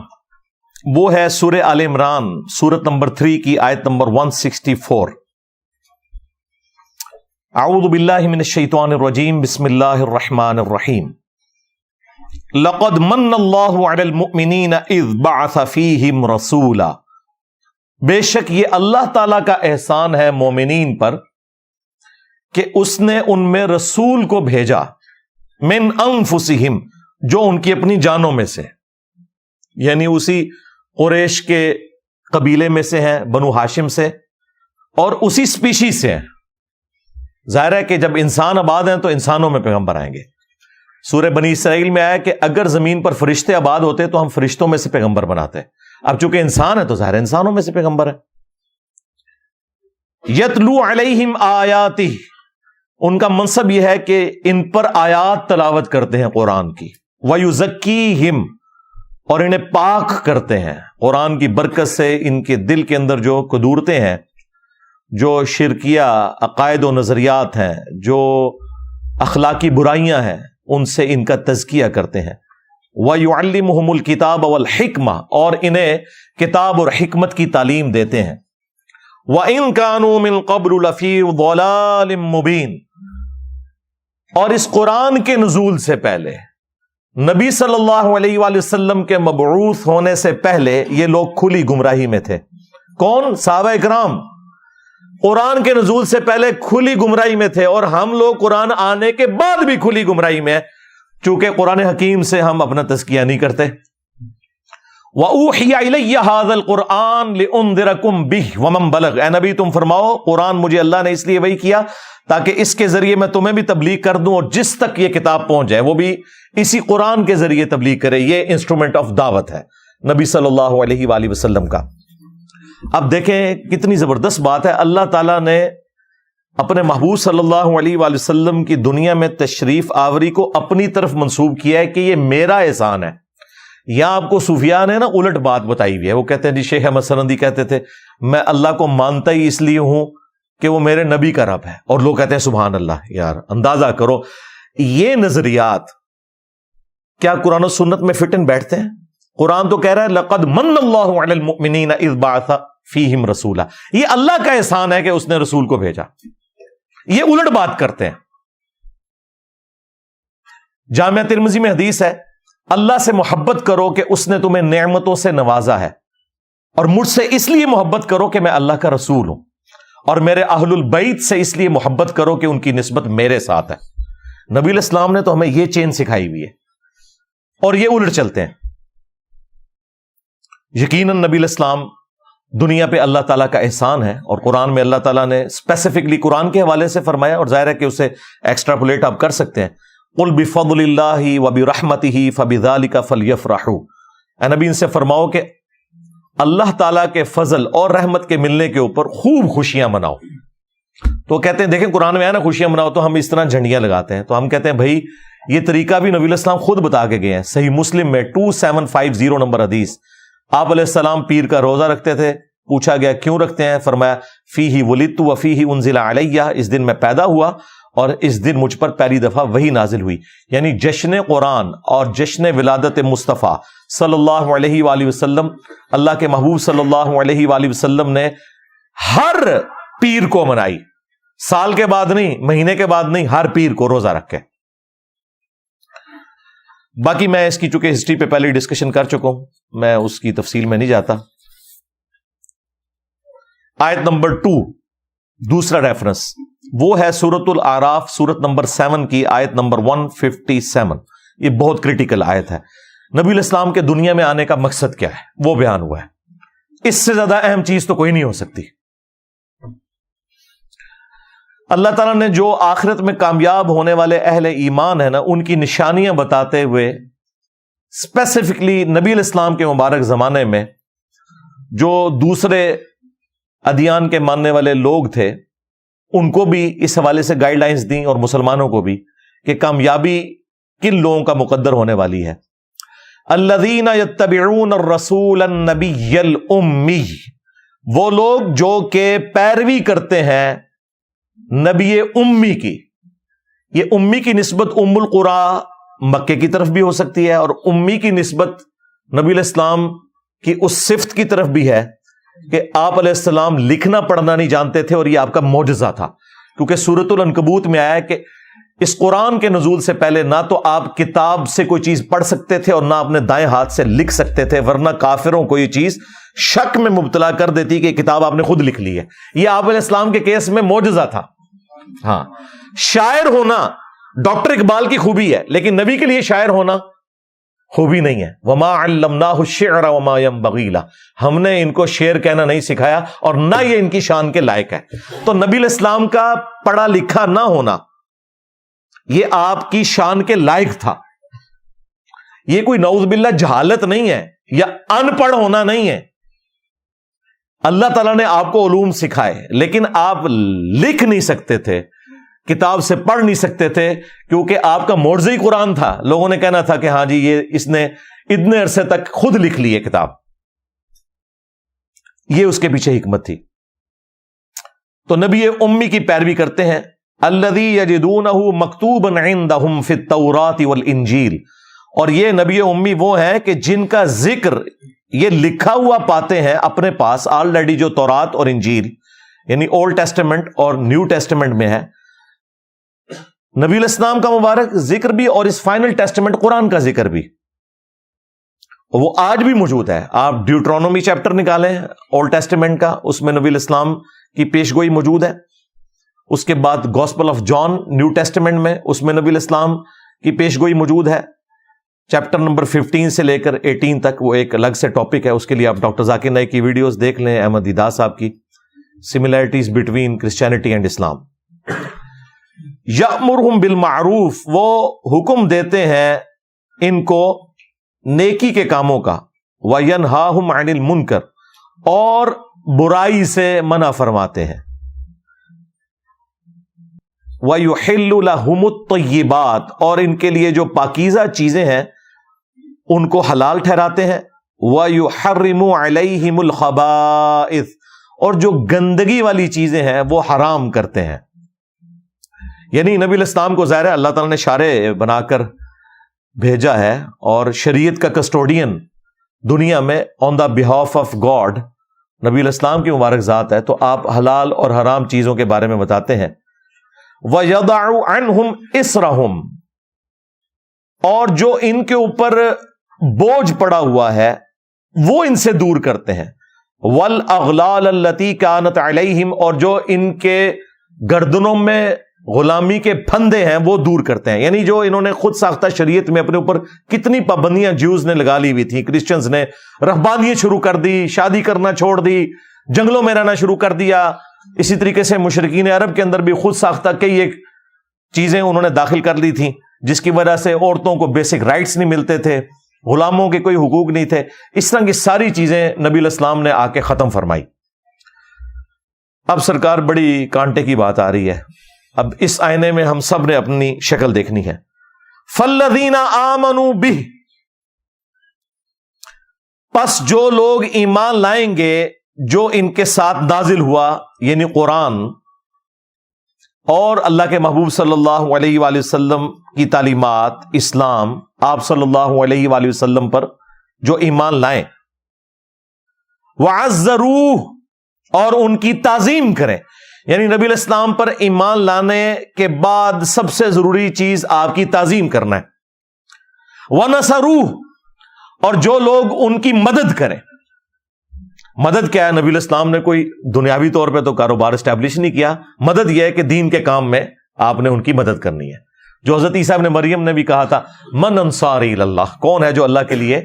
وہ ہے سورہ آل عمران سورت نمبر 3 کی آیت نمبر 164. اعوذ باللہ من الشیطان الرجیم, بسم اللہ الرحمن الرحیم. لقد من اللہ علی المؤمنین اذ بعث فیہم رسولا. بے شک یہ اللہ تعالی کا احسان ہے مومنین پر کہ اس نے ان میں رسول کو بھیجا, من انفسہم, جو ان کی اپنی جانوں میں سے, یعنی اسی قریش کے قبیلے میں سے ہیں, بنو ہاشم سے, اور اسی سپیشی سے ہیں. ظاہر ہے کہ جب انسان آباد ہیں تو انسانوں میں پیغمبر آئیں گے. سورہ بنی اسرائیل میں آیا کہ اگر زمین پر فرشتے آباد ہوتے تو ہم فرشتوں میں سے پیغمبر بناتے. اب چونکہ انسان ہے تو ظاہر انسانوں میں سے پیغمبر ہے. یتلو علیہم آیاتہ, ان کا منصب یہ ہے کہ ان پر آیات تلاوت کرتے ہیں قرآن کی. ویزکیہم, اور انہیں پاک کرتے ہیں قرآن کی برکت سے. ان کے دل کے اندر جو قدورتیں ہیں, جو شرکیہ عقائد و نظریات ہیں, جو اخلاقی برائیاں ہیں, ان سے ان کا تزکیہ کرتے ہیں. وَيُعَلِّمُهُمُ الْكِتَابَ وَالْحِكْمَةَ، اور انہیں کتاب اور حکمت کی تعلیم دیتے ہیں. وَإِن كَانُوا مِن قَبْلُ لَفِي ضَلَالٍ مُبِينٍ، اور اس قرآن کے نزول سے پہلے، نبی صلی اللہ علیہ وآلہ وسلم کے مبعوث ہونے سے پہلے یہ لوگ کھلی گمراہی میں تھے. کون؟ صحابہ اکرام. قرآن کے نزول سے پہلے کھلی گمراہی میں تھے، اور ہم لوگ قرآن آنے کے بعد بھی کھلی گمراہی میں ہیں، چونکہ قرآن حکیم سے ہم اپنا تزکیہ نہیں کرتے. وَأُوحِيَ إِلَيَّ هَذَا الْقُرْآنُ لِأُنذِرَكُم بِهِ وَمَن بَلَغَ، اے نبی تم فرماؤ قرآن مجھے اللہ نے اس لیے وحی کیا تاکہ اس کے ذریعے میں تمہیں بھی تبلیغ کر دوں، اور جس تک یہ کتاب پہنچ جائے وہ بھی اسی قرآن کے ذریعے تبلیغ کرے. یہ انسٹرومنٹ آف دعوت ہے نبی صلی اللہ علیہ وآلہ وسلم کا. اب دیکھیں کتنی زبردست بات ہے. اللہ تعالیٰ نے اپنے محبوب صلی اللہ علیہ وآلہ وسلم کی دنیا میں تشریف آوری کو اپنی طرف منسوب کیا ہے کہ یہ میرا احسان ہے. یہاں آپ کو صوفیاء نے نا الٹ بات بتائی ہوئی ہے. وہ کہتے ہیں جی شیخ احمد سرندی کہتے تھے میں اللہ کو مانتا ہی اس لیے ہوں کہ وہ میرے نبی کا رب ہے، اور لوگ کہتے ہیں سبحان اللہ. یار اندازہ کرو یہ نظریات کیا قرآن و سنت میں فٹ ان بیٹھتے ہیں؟ قرآن تو کہہ رہا ہے لقد من اللہ علی المؤمنین اذ بعث فیہم رسولا، یہ اللہ کا احسان ہے کہ اس نے رسول کو بھیجا. یہ الٹ بات کرتے ہیں. جامعہ ترمذی میں حدیث ہے اللہ سے محبت کرو کہ اس نے تمہیں نعمتوں سے نوازا ہے، اور مجھ سے اس لیے محبت کرو کہ میں اللہ کا رسول ہوں، اور میرے اہل البیت سے اس لیے محبت کرو کہ ان کی نسبت میرے ساتھ ہے. نبی علیہ السلام نے تو ہمیں یہ چین سکھائی ہوئی ہے، اور یہ الٹ چلتے ہیں. یقیناً نبی علیہ السلام دنیا پہ اللہ تعالیٰ کا احسان ہے، اور قرآن میں اللہ تعالیٰ نے اسپیسیفکلی قرآن کے حوالے سے فرمایا، اور ظاہر ہے کہ اسے ایکسٹراپولیٹ آپ کر سکتے ہیں. قُلْ بِفَضْلِ اللَّهِ وَبِرَحْمَتِهِ فَبِذَلِكَ فَلْيَفْرَحُوا، اے نبی ان سے فرماؤ کہ اللہ تعالیٰ کے فضل اور رحمت کے ملنے کے اوپر خوب خوشیاں مناؤ. تو کہتے ہیں دیکھیں قرآن میں ہے نا خوشیاں مناؤ، تو ہم اس طرح جھنڈیاں لگاتے ہیں. تو ہم کہتے ہیں بھائی یہ طریقہ بھی نبی علیہ السلام خود بتا کے گئے ہیں. صحیح مسلم میں 2750 نمبر حدیث، آپ علیہ السلام پیر کا روزہ رکھتے تھے. پوچھا گیا کیوں رکھتے ہیں؟ فرمایا فیہ ولدت وفیہ انزل علیہ، اس دن میں پیدا ہوا اور اس دن مجھ پر پہلی دفعہ وحی نازل ہوئی. یعنی جشن قرآن اور جشن ولادت مصطفیٰ صلی اللہ علیہ وآلہ وسلم، اللہ کے محبوب صلی اللہ علیہ وآلہ وسلم نے ہر پیر کو منائی. سال کے بعد نہیں، مہینے کے بعد نہیں، ہر پیر کو روزہ رکھ کے. باقی میں اس کی چونکہ ہسٹری پہ پہلے ڈسکشن کر چکا ہوں، میں اس کی تفصیل میں نہیں جاتا. آیت نمبر 2 دوسرا ریفرنس وہ ہے سورۃ الاعراف، سورت نمبر 7 کی آیت نمبر 157. یہ بہت کریٹیکل آیت ہے. نبی علیہ السلام کے دنیا میں آنے کا مقصد کیا ہے وہ بیان ہوا ہے. اس سے زیادہ اہم چیز تو کوئی نہیں ہو سکتی. اللہ تعالیٰ نے جو آخرت میں کامیاب ہونے والے اہل ایمان ہیں نا، ان کی نشانیاں بتاتے ہوئے اسپیسیفکلی نبی علیہ السلام کے مبارک زمانے میں جو دوسرے ادیان کے ماننے والے لوگ تھے ان کو بھی اس حوالے سے گائیڈ لائنز دیں، اور مسلمانوں کو بھی، کہ کامیابی کن لوگوں کا مقدر ہونے والی ہے. الذین یتبعون الرسول النبی الامی، وہ لوگ جو کہ پیروی کرتے ہیں نبی امی کی. یہ امی کی نسبت ام القری مکے کی طرف بھی ہو سکتی ہے، اور امی کی نسبت نبی علیہ السلام کی اس صفت کی طرف بھی ہے کہ آپ علیہ السلام لکھنا پڑھنا نہیں جانتے تھے، اور یہ آپ کا معجزہ تھا. کیونکہ سورۃ العنکبوت میں آیا ہے کہ اس قرآن کے نزول سے پہلے نہ تو آپ کتاب سے کوئی چیز پڑھ سکتے تھے اور نہ اپنے دائیں ہاتھ سے لکھ سکتے تھے، ورنہ کافروں کو یہ چیز شک میں مبتلا کر دیتی کہ کتاب آپ نے خود لکھ لی ہے. یہ آپ علیہ السلام کے کیس میں معجزہ تھا. ہاں، شاعر ہونا ڈاکٹر اقبال کی خوبی ہے، لیکن نبی کے لیے شاعر ہونا خوبی نہیں ہے. وما علمناہ الشعر وما ينبغی لہ، ہم نے ان کو شعر کہنا نہیں سکھایا، اور نہ یہ ان کی شان کے لائق ہے. تو نبی علیہ السلام کا پڑھا لکھا نہ ہونا یہ آپ کی شان کے لائق تھا. یہ کوئی نعوذ باللہ جہالت نہیں ہے یا ان پڑھ ہونا نہیں ہے. اللہ تعالیٰ نے آپ کو علوم سکھائے، لیکن آپ لکھ نہیں سکتے تھے، کتاب سے پڑھ نہیں سکتے تھے، کیونکہ آپ کا معجزہ ہی قرآن تھا. لوگوں نے کہنا تھا کہ ہاں جی یہ اس نے اتنے عرصے تک خود لکھ لی ہے کتاب. یہ اس کے پیچھے حکمت تھی. تو نبی امی کی پیروی کرتے ہیں. الذی یجدونہ مکتوبا عندہم فی التوراۃ والانجیل، اور یہ نبی امی وہ ہیں کہ جن کا ذکر یہ لکھا ہوا پاتے ہیں اپنے پاس آلریڈی، جو تورات اور انجیل یعنی اولڈ ٹیسٹمنٹ اور نیو ٹیسٹمنٹ میں ہے، نبی الاسلام کا مبارک ذکر بھی اور اس فائنل ٹیسٹمنٹ قرآن کا ذکر بھی، وہ آج بھی موجود ہے۔ آپ ڈیوٹرونومی چیپٹر نکالیں اولڈ ٹیسٹمنٹ کا، اس میں نبی الاسلام کی پیشگوئی موجود ہے۔ اس کے بعد Gospel of John New Testament میں، اس میں نبی الاسلام کی پیشگوئی موجود ہے، چیپٹر نمبر 15 سے لے کر 18 تک، وہ ایک الگ سے ٹاپک ہے، اس کے لیے آپ ڈاکٹر ذاکر نائک کی ویڈیوز دیکھ لیں، احمد دیدہ صاحب کی، سملیرٹیز بٹوین کرسچینٹی اینڈ اسلام۔ یأمرہم بالمعروف، وہ حکم دیتے ہیں ان کو نیکی کے کاموں کا، وینہاہم عن المنکر، اور برائی سے منع فرماتے ہیں، وَيُحِلُّ لَهُمُ الطَّيِّبَاتِ، اور ان کے لیے جو پاکیزہ چیزیں ہیں ان کو حلال ٹھہراتے ہیں، وَيُحَرِّمُ عَلَيْهِمُ الْخَبَائِثِ، اور جو گندگی والی چیزیں ہیں وہ حرام کرتے ہیں۔ یعنی نبی الاسلام کو ظاہر ہے اللہ تعالیٰ نے شارع بنا کر بھیجا ہے، اور شریعت کا کسٹوڈین دنیا میں آن دا بہاف آف گاڈ نبی الاسلام کی مبارک ذات ہے، تو آپ حلال اور حرام چیزوں کے بارے میں بتاتے ہیں۔ وَيَضَعُ عَنْهُمْ إِصْرَهُمْ، اور جو ان کے اوپر بوجھ پڑا ہوا ہے وہ ان سے دور کرتے ہیں، وَالْأَغْلَالَ الَّتِي كَانَتْ عَلَيْهِمْ، اور جو ان کے گردنوں میں غلامی کے پھندے ہیں وہ دور کرتے ہیں۔ یعنی جو انہوں نے خود ساختہ شریعت میں اپنے اوپر کتنی پابندیاں جیوز نے لگا لی ہوئی تھیں، کرسچنز نے رہبانیت شروع کر دی، شادی کرنا چھوڑ دی، جنگلوں میں رہنا شروع کر دیا، اسی طریقے سے مشرکین عرب کے اندر بھی خود ساختہ کئی ایک چیزیں انہوں نے داخل کر لی تھیں، جس کی وجہ سے عورتوں کو بیسک رائٹس نہیں ملتے تھے، غلاموں کے کوئی حقوق نہیں تھے۔ اس طرح کی ساری چیزیں نبی الاسلام نے آ کے ختم فرمائی۔ اب سرکار بڑی کانٹے کی بات آ رہی ہے، اب اس آئینے میں ہم سب نے اپنی شکل دیکھنی ہے۔ فَالَّذِينَ آمَنُوا بِهِ، پس جو لوگ ایمان لائیں گے جو ان کے ساتھ نازل ہوا، یعنی قرآن اور اللہ کے محبوب صلی اللہ علیہ وآلہ وسلم کی تعلیمات، اسلام، آپ صلی اللہ علیہ وآلہ وسلم پر جو ایمان لائیں، وَعَزَّرُوهُ، اور ان کی تعظیم کریں۔ یعنی نبی الاسلام پر ایمان لانے کے بعد سب سے ضروری چیز آپ کی تعظیم کرنا ہے۔ وَنَصَرُوهُ، اور جو لوگ ان کی مدد کریں۔ مدد کیا ہے؟ نبی الاسلام نے کوئی دنیاوی طور پہ تو کاروبار اسٹیبلش نہیں کیا، مدد یہ ہے کہ دین کے کام میں آپ نے ان کی مدد کرنی ہے۔ جو حضرت عیسیٰ ابن مریم نے بھی کہا تھا، من انصاری اللہ، کون ہے جو اللہ کے لیے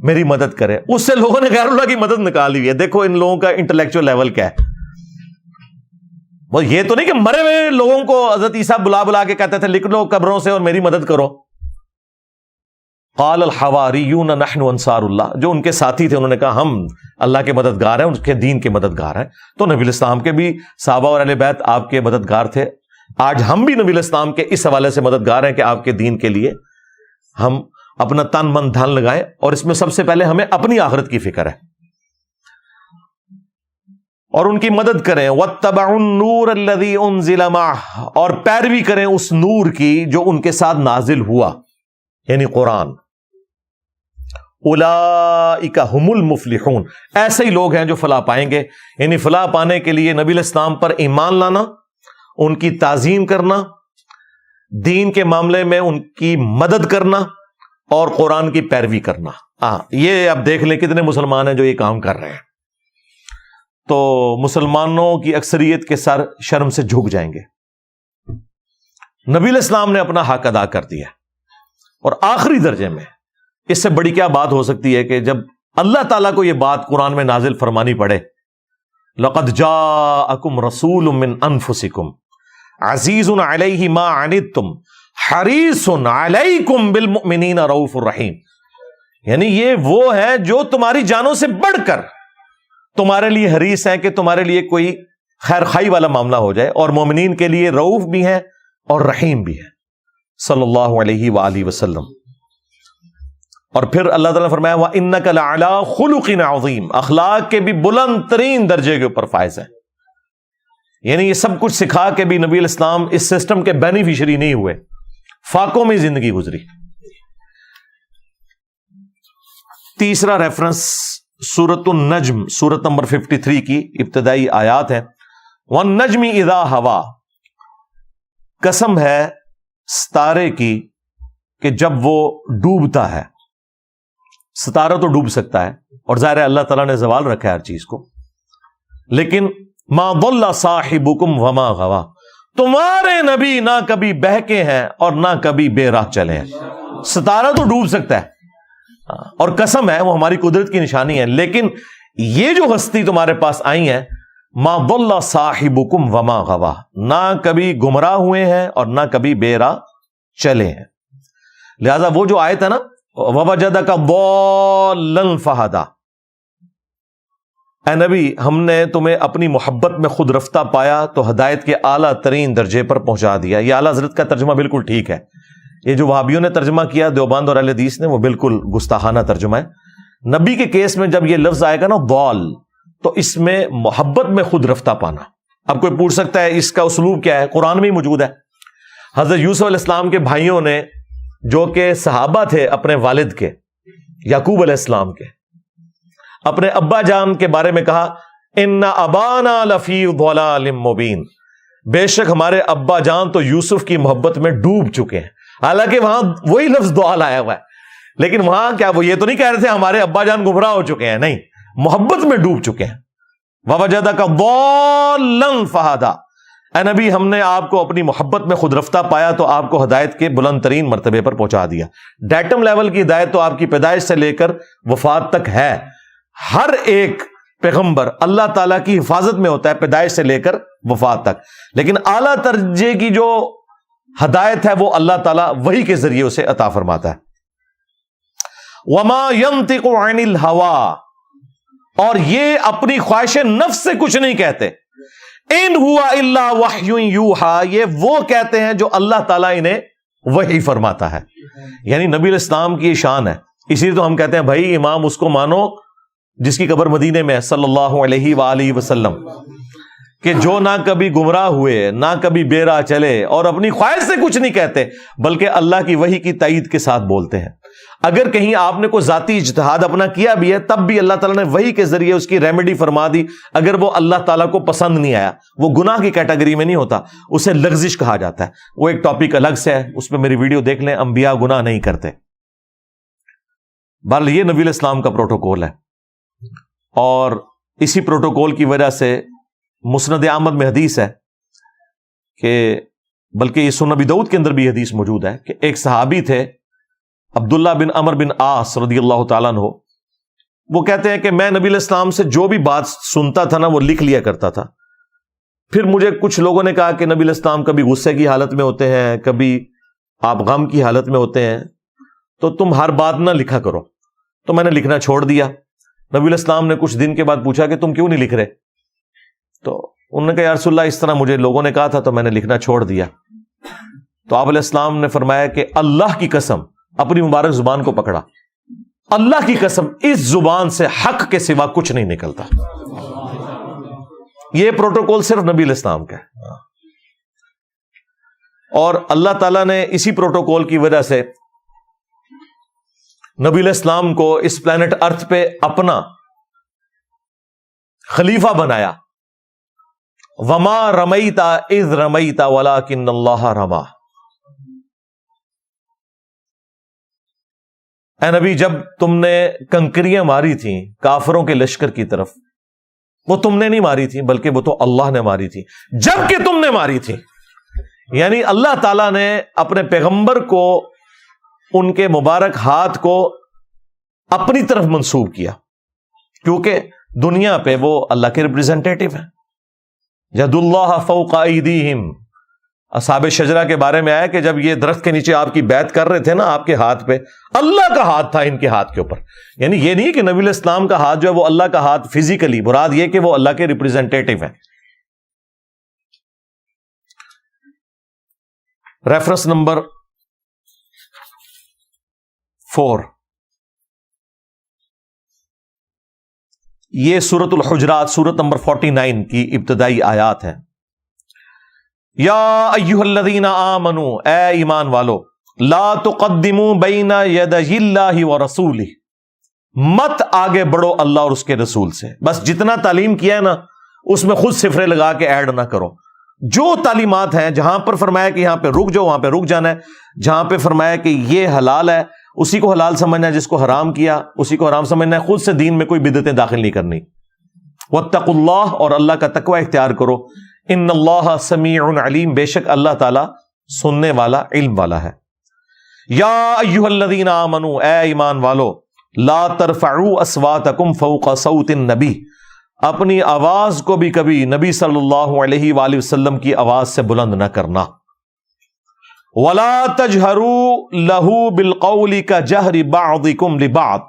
میری مدد کرے؟ اس سے لوگوں نے غیر اللہ کی مدد نکالی ہوئی ہے۔ دیکھو ان لوگوں کا انٹلیکچوئل لیول کیا ہے۔ وہ یہ تو نہیں کہ مرے ہوئے لوگوں کو حضرت عیسیٰ بلا بلا کے کہتے تھے لکھ لو قبروں سے اور میری مدد کرو۔ قال الحواریون نحن انصار اللہ، جو ان کے ساتھی تھے انہوں نے کہا ہم اللہ کے مددگار ہیں، ان کے دین کے مددگار ہیں۔ تو نبی الاسلام کے بھی صحابہ اور اہل بیت آپ کے مددگار تھے، آج ہم بھی نبی الاسلام کے اس حوالے سے مددگار ہیں کہ آپ کے دین کے لیے ہم اپنا تن من دھن لگائیں، اور اس میں سب سے پہلے ہمیں اپنی آخرت کی فکر ہے، اور ان کی مدد کریں۔ وَاتَّبَعُوا النُّورَ الَّذِي أُنزِلَ مَعَهُ، اور پیروی کریں اس نور کی جو ان کے ساتھ نازل ہوا، یعنی قرآن۔ اولئک هم المفلحون، ایسے ہی لوگ ہیں جو فلاح پائیں گے۔ یعنی فلاح پانے کے لیے نبی الاسلام پر ایمان لانا، ان کی تعظیم کرنا، دین کے معاملے میں ان کی مدد کرنا، اور قرآن کی پیروی کرنا۔ یہ اب دیکھ لیں کتنے مسلمان ہیں جو یہ کام کر رہے ہیں، تو مسلمانوں کی اکثریت کے سر شرم سے جھک جائیں گے۔ نبی الاسلام نے اپنا حق ادا کر دیا، اور آخری درجے میں اس سے بڑی کیا بات ہو سکتی ہے کہ جب اللہ تعالیٰ کو یہ بات قرآن میں نازل فرمانی پڑے، لَقَدْ جَاءَكُمْ رَسُولٌ مِّنْ أَنفُسِكُمْ عَزِيزٌ عَلَيْهِ مَا عَنِتُّمْ حَرِيصٌ عَلَيْكُمْ بِالْمُؤْمِنِينَ رَؤُوفٌ رَحِيمٌ، یعنی یہ وہ ہے جو تمہاری جانوں سے بڑھ کر تمہارے لیے حریص ہے کہ تمہارے لیے کوئی خیر خائی والا معاملہ ہو جائے، اور مومنین کے لیے رؤوف بھی ہے اور رحیم بھی ہے، صلی اللہ علیہ وآلہ وسلم۔ اور پھر اللہ تعالیٰ نے فرمایا وَإِنَّكَ لَعَلَىٰ خُلُقٍ عَظِيمٍ، اخلاق کے بھی بلند ترین درجے کے اوپر فائز ہیں۔ یعنی یہ سب کچھ سکھا کے بھی نبی الاسلام اس سسٹم کے بینیفیشری نہیں ہوئے، فاقوں میں زندگی گزری۔ تیسرا ریفرنس سورۃ النجم سورت نمبر 53 کی ابتدائی آیات ہے. وَالنَّجْمِ اِذَا ہَوَا، قسم ہے ستارے کی کہ جب وہ ڈوبتا ہے. ستارہ تو ڈوب سکتا ہے اور ظاہر ہے اللہ تعالیٰ نے زوال رکھا ہے ہر چیز کو، لیکن مَا ضَلَّ صَاحِبُكُمْ وَمَا غَوَا، تمہارے نبی نہ کبھی بہکے ہیں اور نہ کبھی بے راہ چلے ہیں. ستارہ تو ڈوب سکتا ہے اور قسم ہے وہ ہماری قدرت کی نشانی ہے، لیکن یہ جو ہستی تمہارے پاس آئی ہیں ما ضل صاحبکم وما غوا، نہ کبھی گمراہ ہوئے ہیں اور نہ کبھی بے راہ چلے ہیں. لہذا وہ جو آیت ہے نا ووجدک ضالا فہدا، اے نبی ہم نے تمہیں اپنی محبت میں خود رفتہ پایا تو ہدایت کے اعلیٰ ترین درجے پر پہنچا دیا. یہ اعلیٰ حضرت کا ترجمہ بالکل ٹھیک ہے. یہ جو وہابیوں نے ترجمہ کیا دیوبند اور اہل حدیث نے، وہ بالکل گستاخانہ ترجمہ ہے. نبی کے کیس میں جب یہ لفظ آئے گا نا ضال، تو اس میں محبت میں خود رفتہ پانا. اب کوئی پوچھ سکتا ہے اس کا اسلوب کیا ہے؟ قرآن میں ہی موجود ہے. حضرت یوسف علیہ السلام کے بھائیوں نے جو کہ صحابہ تھے اپنے والد کے یعقوب علیہ السلام کے، اپنے ابا جان کے بارے میں کہا ان ابانا لفی ضلال مبین، بے شک ہمارے ابا جان تو یوسف کی محبت میں ڈوب چکے ہیں. حالانکہ وہاں وہی لفظ ضلال آیا ہوا ہے، لیکن وہاں کیا وہ یہ تو نہیں کہہ رہے تھے ہمارے ابا جان گمراہ ہو چکے ہیں، نہیں، محبت میں ڈوب چکے ہیں. ووجدک ضالا فہدا، اے نبی ہم نے آپ کو اپنی محبت میں خود رفتہ پایا تو آپ کو ہدایت کے بلند ترین مرتبے پر پہنچا دیا. ڈیٹم لیول کی ہدایت تو آپ کی پیدائش سے لے کر وفات تک ہے. ہر ایک پیغمبر اللہ تعالیٰ کی حفاظت میں ہوتا ہے پیدائش سے لے کر وفات تک، لیکن اعلیٰ درجے کی جو ہدایت ہے وہ اللہ تعالیٰ وحی کے ذریعے اسے عطا فرماتا ہے. وما ينطق عن الهوى، اور یہ اپنی خواہش نفس سے کچھ نہیں کہتے. ان ہوا الا وحی یوحا، یہ وہ کہتے ہیں جو اللہ تعالیٰ انہیں وحی فرماتا ہے. یعنی نبی علیہ السلام کی شان ہے، اسی لیے تو ہم کہتے ہیں بھائی امام اس کو مانو جس کی قبر مدینے میں ہے صلی اللہ علیہ وآلہ وسلم، کہ جو نہ کبھی گمراہ ہوئے نہ کبھی بے راہ چلے اور اپنی خواہش سے کچھ نہیں کہتے بلکہ اللہ کی وحی کی تائید کے ساتھ بولتے ہیں. اگر کہیں آپ نے کوئی ذاتی اجتہاد اپنا کیا بھی ہے تب بھی اللہ تعالیٰ نے وحی کے ذریعے اس کی ریمیڈی فرما دی. اگر وہ اللہ تعالیٰ کو پسند نہیں آیا، وہ گناہ کی کیٹیگری میں نہیں ہوتا، اسے لغزش کہا جاتا ہے. وہ ایک ٹاپک الگ سے ہے، اس پہ میری ویڈیو دیکھ لیں، انبیاء گناہ نہیں کرتے. بہرحال یہ نبی علیہ السلام کا پروٹوکول ہے، اور اسی پروٹوکول کی وجہ سے مسند احمد میں حدیث ہے کہ بلکہ یہ سنن ابی داؤد کے اندر بھی حدیث موجود ہے کہ ایک صحابی تھے عبداللہ بن عمر بن عاص رضی اللہ تعالیٰ عنہ. وہ کہتے ہیں کہ میں نبی علیہ السلام سے جو بھی بات سنتا تھا نا وہ لکھ لیا کرتا تھا. پھر مجھے کچھ لوگوں نے کہا کہ نبی علیہ السلام کبھی غصے کی حالت میں ہوتے ہیں، کبھی آپ غم کی حالت میں ہوتے ہیں، تو تم ہر بات نہ لکھا کرو. تو میں نے لکھنا چھوڑ دیا. نبی علیہ السلام نے کچھ دن کے بعد پوچھا کہ تم کیوں نہیں لکھ رہے؟ تو انہوں نے کہا یا رسول اللہ اس طرح مجھے لوگوں نے کہا تھا تو میں نے لکھنا چھوڑ دیا. تو آپ علیہ السلام نے فرمایا کہ اللہ کی قسم، اپنی مبارک زبان کو پکڑا، اللہ کی قسم اس زبان سے حق کے سوا کچھ نہیں نکلتا. یہ پروٹوکول صرف نبی علیہ السلام کا ہے، اور اللہ تعالیٰ نے اسی پروٹوکول کی وجہ سے نبی علیہ السلام کو اس پلانٹ ارتھ پہ اپنا خلیفہ بنایا. وما رمیت اذ رمیت ولکن اللہ رما. اے نبی جب تم نے کنکریاں ماری تھیں کافروں کے لشکر کی طرف، وہ تم نے نہیں ماری تھی بلکہ وہ تو اللہ نے ماری تھی جب کہ تم نے ماری تھی. یعنی اللہ تعالیٰ نے اپنے پیغمبر کو ان کے مبارک ہاتھ کو اپنی طرف منسوب کیا، کیونکہ دنیا پہ وہ اللہ کے ریپریزنٹیٹو ہیں. ید اللہ فوق ایدیہم، اصحاب شجرہ کے بارے میں آیا کہ جب یہ درخت کے نیچے آپ کی بیعت کر رہے تھے نا، آپ کے ہاتھ پہ اللہ کا ہاتھ تھا ان کے ہاتھ کے اوپر. یعنی یہ نہیں کہ نبی علیہ السلام کا ہاتھ جو ہے وہ اللہ کا ہاتھ فزیکلی، مراد یہ کہ وہ اللہ کے ریپریزنٹیٹو ہیں. ریفرنس نمبر 4، یہ سورۃ الحجرات سورت نمبر 49 کی ابتدائی آیات ہیں. یا ایھا الذین آمنوا، اے ایمان والو، لا تقدموا بین یدی اللہ ورسولہ، مت آگے بڑھو اللہ اور اس کے رسول سے. بس جتنا تعلیم کیا ہے نا اس میں خود صفرے لگا کے ایڈ نہ کرو. جو تعلیمات ہیں جہاں پر فرمایا کہ یہاں پہ رک جاؤ وہاں پہ رک جانا ہے, جہاں پہ فرمایا کہ یہ حلال ہے اسی کو حلال سمجھنا ہے, جس کو حرام کیا اسی کو حرام سمجھنا ہے. خود سے دین میں کوئی بدعتیں داخل نہیں کرنی. واتقوا اللہ, اور اللہ کا تقوی اختیار کرو. ان اللہ سمیع علیم, بے شک اللہ تعالی سننے والا علم والا ہے. یا ایھا الذین آمنوا, اے ایمان والو, لا ترفعوا اصواتکم فوق صوت النبی, اپنی آواز کو بھی کبھی نبی صلی اللہ علیہ وآلہ وسلم کی آواز سے بلند نہ کرنا. ولا تجہروا لہ بالقول کجہر بعضکم لبعض,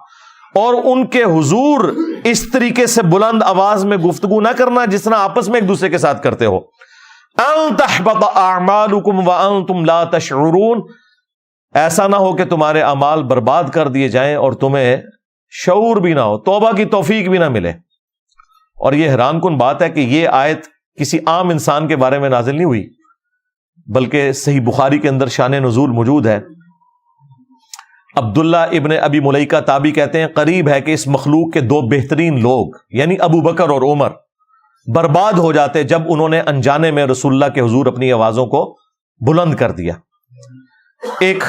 اور ان کے حضور اس طریقے سے بلند آواز میں گفتگو نہ کرنا جس طرح آپس میں ایک دوسرے کے ساتھ کرتے ہو. ان تحبط اعمالکم وانتم لا تشعرون, ایسا نہ ہو کہ تمہارے اعمال برباد کر دیے جائیں اور تمہیں شعور بھی نہ ہو, توبہ کی توفیق بھی نہ ملے. اور یہ حیران کن بات ہے کہ یہ آیت کسی عام انسان کے بارے میں نازل نہیں ہوئی, بلکہ صحیح بخاری کے اندر شان نزول موجود ہے. عبداللہ ابن ابی ملیکہ تابعی کہتے ہیں قریب ہے کہ اس مخلوق کے دو بہترین لوگ یعنی ابو بکر اور عمر برباد ہو جاتے جب انہوں نے انجانے میں رسول اللہ کے حضور اپنی آوازوں کو بلند کر دیا. ایک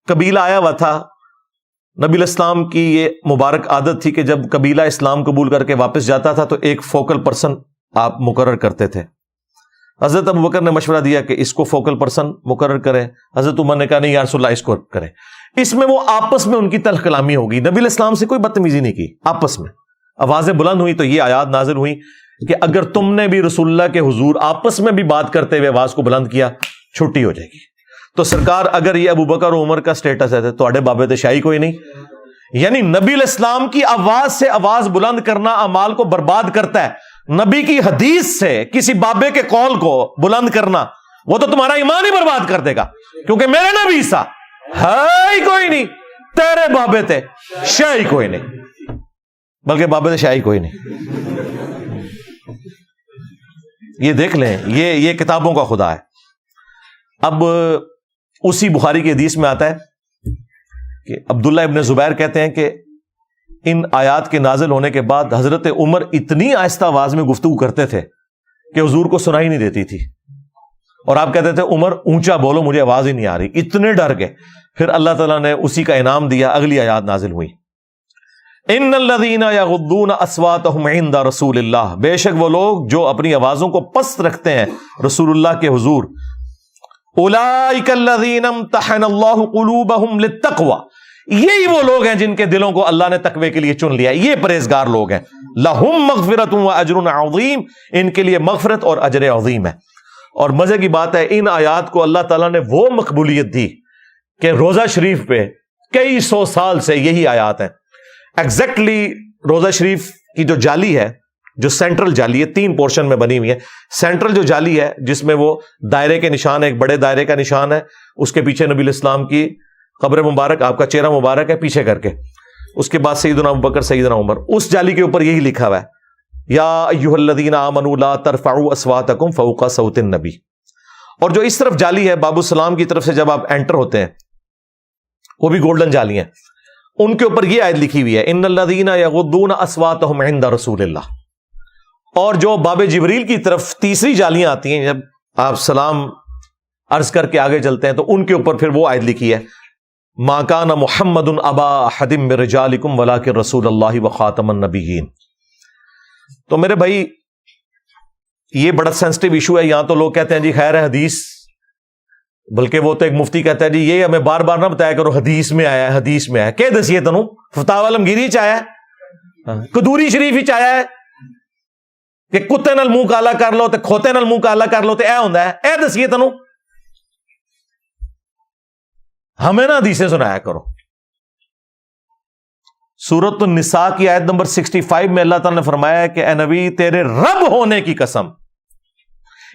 قبیلہ آیا ہوا تھا, نبی الاسلام کی یہ مبارک عادت تھی کہ جب قبیلہ اسلام قبول کر کے واپس جاتا تھا تو ایک فوکل پرسن آپ مقرر کرتے تھے. حضرت ابو بکر نے مشورہ دیا کہ اس کو فوکل پرسن مقرر کریں. حضرت عمر نے کہا نہیں یا رسول اللہ اس کو کریں. اس میں وہ آپس میں ان کی تلخ کلامی ہوگی. نبی الاسلام سے کوئی بدتمیزی نہیں کی, آپس میں آوازیں بلند ہوئی تو یہ آیات نازل ہوئی کہ اگر تم نے بھی رسول اللہ کے حضور آپس میں بھی بات کرتے ہوئے آواز کو بلند کیا چھٹی ہو جائے گی. تو سرکار اگر یہ ابو بکر و عمر کا سٹیٹس ہے تو اڑے بابے تے شاہی کوئی نہیں. یعنی نبی الاسلام کی آواز سے آواز بلند کرنا اعمال کو برباد کرتا ہے. نبی کی حدیث سے کسی بابے کے قول کو بلند کرنا وہ تو تمہارا ایمان ہی برباد کر دے گا, کیونکہ میرے نبی سا ہے ہی کوئی نہیں, تیرے بابے تے شاہی کوئی نہیں, بلکہ بابے تے شاہی کوئی نہیں. یہ دیکھ لیں, یہ کتابوں کا خدا ہے. اب اسی بخاری کی حدیث میں آتا ہے کہ عبداللہ ابن زبیر کہتے ہیں کہ ان آیات کے نازل ہونے کے بعد حضرت عمر اتنی آہستہ آواز میں گفتگو کرتے تھے کہ حضور کو سنائی نہیں دیتی تھی, اور آپ کہتے تھے عمر اونچا بولو مجھے آواز ہی نہیں آ رہی, اتنے ڈر گئے. پھر اللہ تعالیٰ نے اسی کا انعام دیا, اگلی آیات نازل ہوئی. ان الذین یغضون اصواتهم عند رسول اللہ, بے شک وہ لوگ جو اپنی آوازوں کو پست رکھتے ہیں رسول اللہ کے حضور. اولئک الذین امتحن اللہ قلوبہم للتقوی, یہی وہ لوگ ہیں جن کے دلوں کو اللہ نے تقوی کے لیے چن لیا. یہ پرہیزگار لوگ ہیں. لہم مغفرۃ واجر عظیم, ان کے لیے مغفرت اور اجر عظیم ہے. اور مزے کی بات ہے ان آیات کو اللہ تعالیٰ نے وہ مقبولیت دی کہ روزہ شریف پہ کئی سو سال سے یہی آیات ہیں. ایگزیکٹلی روزہ شریف کی جو جالی ہے, جو سینٹرل جالی ہے, 3 پورشن میں بنی ہوئی ہے. سینٹرل جو جالی ہے جس میں وہ دائرے کے نشان ہے, ایک بڑے دائرے کا نشان ہے, اس کے پیچھے نبی الاسلام کی قبر مبارک, آپ کا چہرہ مبارک ہے پیچھے کر کے, اس کے بعد سیدنا ابو بکر سیدنا عمر. اس جالی کے اوپر یہی لکھا ہوا ہے یا ایھا الذین آمنوا لا ترفعوا اصواتکم فوق صوت النبی. اور جو اس طرف جالی ہے باب السلام کی طرف سے جب آپ انٹر ہوتے ہیں, وہ بھی گولڈن جالی ہیں, ان کے اوپر یہ آیت لکھی ہوئی ہے ان الذین یغضون اصواتهم عند رسول اللہ. اور جو باب جبریل کی طرف تیسری جالیاں آتی ہیں جب آپ سلام عرض کر کے آگے چلتے ہیں تو ان کے اوپر پھر وہ آیت لکھی ہے ما کان محمد ابا احد من رجالکم ولکن رسول اللہ وخاتم النبیین. تو میرے بھائی یہ بڑا سینسٹیو ایشو ہے. یہاں تو لوگ کہتے ہیں جی خیر ہے حدیث, بلکہ وہ تو ایک مفتی کہتا ہے جی یہ ہمیں بار بار نہ بتایا کرو حدیث میں آیا ہے, حدیث میں آیا کہ دسیے تنو فتاوی عالمگیری چ آیا ہے, قدوری شریف ہی آیا ہے کہ کتے نال منہ کالا کر لو تے کھوتے نال منہ کالا کر لو تے اے ہوندا ہے, اے دسیے تنو ہمیں نہ حدیثیں سنایا کرو. سورۃ النساء کی آیت نمبر 65 میں اللہ تعالیٰ نے فرمایا ہے کہ اے نبی تیرے رب ہونے کی قسم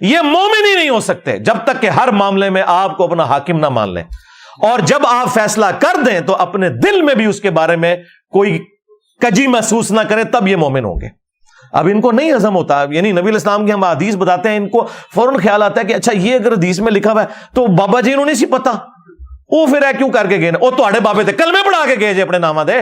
یہ مومن ہی نہیں ہو سکتے جب تک کہ ہر معاملے میں آپ کو اپنا حاکم نہ مان لیں, اور جب آپ فیصلہ کر دیں تو اپنے دل میں بھی اس کے بارے میں کوئی کجی محسوس نہ کریں, تب یہ مومن ہوں گے. اب ان کو نہیں ہضم ہوتا, یعنی نبی الاسلام کی ہم حدیث بتاتے ہیں ان کو فوراً خیال آتا ہے کہ اچھا یہ اگر حدیث میں لکھا ہوا ہے تو بابا جی انہوں نے سی پتا, وہ پھر ہے کیوں کر کے گئے, وہ تھوڑے بابے تھے کلمے پڑھا کے گئے جی اپنے نامہ دے,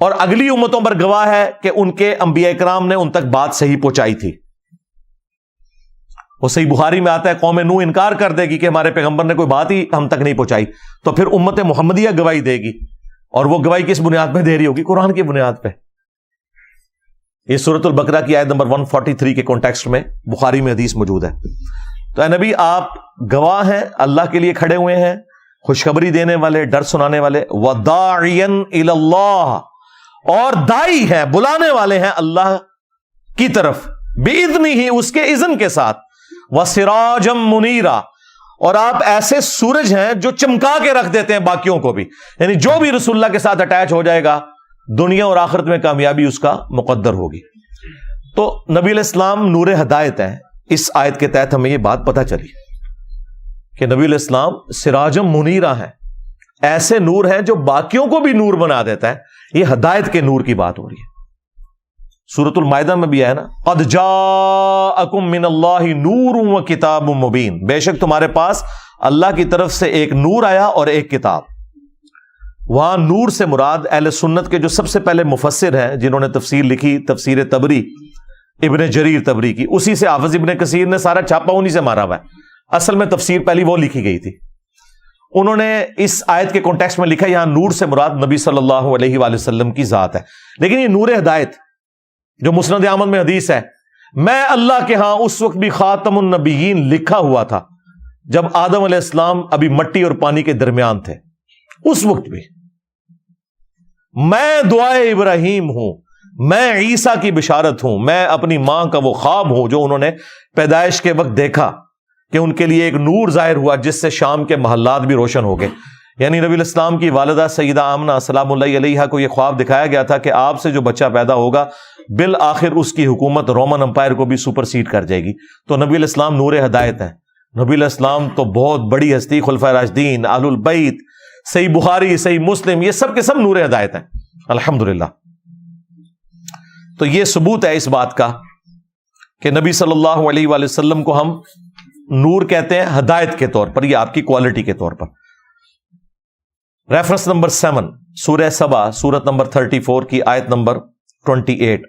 اور اگلی امتوں پر گواہ ہے کہ ان کے انبیاء کرام نے ان تک بات صحیح پہنچائی تھی. وہ صحیح بخاری میں آتا ہے قوم نوح انکار کر دے گی کہ ہمارے پیغمبر نے کوئی بات ہی ہم تک نہیں پہنچائی, تو پھر امت محمدیہ گواہی دے گی, اور وہ گواہی کس بنیاد پہ دے رہی ہوگی؟ قرآن کی بنیاد پہ. یہ سورۃ البقرہ کی آیت نمبر 143 کے کانٹیکسٹ میں بخاری میں حدیث موجود ہے. تو اے نبی آپ گواہ ہیں, اللہ کے لیے کھڑے ہوئے ہیں, خوشخبری دینے والے, ڈر سنانے والے, وَدَاعِيًا إِلَى اللَّهِ, اور دائی ہیں, بلانے والے ہیں اللہ کی طرف, بِإِذْنِهِ, اس کے اذن کے ساتھ, وَسِرَاجًا مُنِيرًا, اور آپ ایسے سورج ہیں جو چمکا کے رکھ دیتے ہیں باقیوں کو بھی. یعنی جو بھی رسول اللہ کے ساتھ اٹیچ ہو جائے گا دنیا اور آخرت میں کامیابی اس کا مقدر ہوگی. تو نبی علیہ السلام نور ہدایت ہیں. اس آیت کے تحت ہمیں یہ بات پتہ چلی کہ نبی علیہ السلام سراجم منیرہ ہیں, ایسے نور ہیں جو باقیوں کو بھی نور بنا دیتا ہے. یہ ہدایت کے نور کی بات ہو رہی ہے. سورۃ المائدہ میں بھی ہے نا, قد جاءکم من اللہ نور و کتاب مبین, بے شک تمہارے پاس اللہ کی طرف سے ایک نور آیا اور ایک کتاب. وہاں نور سے مراد اہل سنت کے جو سب سے پہلے مفسر ہیں جنہوں نے تفسیر لکھی, تفسیر تبری ابن جریر تبری کی, اسی سے حافظ ابن کثیر نے سارا چھاپا انہی سے مارا ہوا ہے. اصل میں تفسیر پہلی وہ لکھی گئی تھی. انہوں نے اس آیت کے کانٹیکسٹ میں لکھا یہاں نور سے مراد نبی صلی اللہ علیہ وآلہ وسلم کی ذات ہے. لیکن یہ نور ہدایت جو مسند احمد میں حدیث ہے, میں اللہ کے ہاں اس وقت بھی خاتم النبیین لکھا ہوا تھا جب آدم علیہ السلام ابھی مٹی اور پانی کے درمیان تھے. اس وقت بھی میں دعائے ابراہیم ہوں, میں عیسیٰ کی بشارت ہوں, میں اپنی ماں کا وہ خواب ہوں جو انہوں نے پیدائش کے وقت دیکھا کہ ان کے لیے ایک نور ظاہر ہوا جس سے شام کے محلات بھی روشن ہو گئے. یعنی نبی علیہ السلام کی والدہ سیدہ آمنہ سلام اللہ علیہا کو یہ خواب دکھایا گیا تھا کہ آپ سے جو بچہ پیدا ہوگا بالآخر اس کی حکومت رومن امپائر کو بھی سپر سیڈ کر جائے گی. تو نبی علیہ السلام نور ہدایت ہے. نبی علیہ السلام تو بہت بڑی ہستی, خلفائے راشدین, اہل البیت, صحیح بخاری, صحیح مسلم, یہ سب کے سب نور ہدایت ہیں الحمدللہ. تو یہ ثبوت ہے اس بات کا کہ نبی صلی اللہ علیہ وآلہ وسلم کو ہم نور کہتے ہیں ہدایت کے طور پر, یہ آپ کی کوالٹی کے طور پر. ریفرنس نمبر 7 سورہ سبا سورت نمبر 34 کی آیت نمبر 28,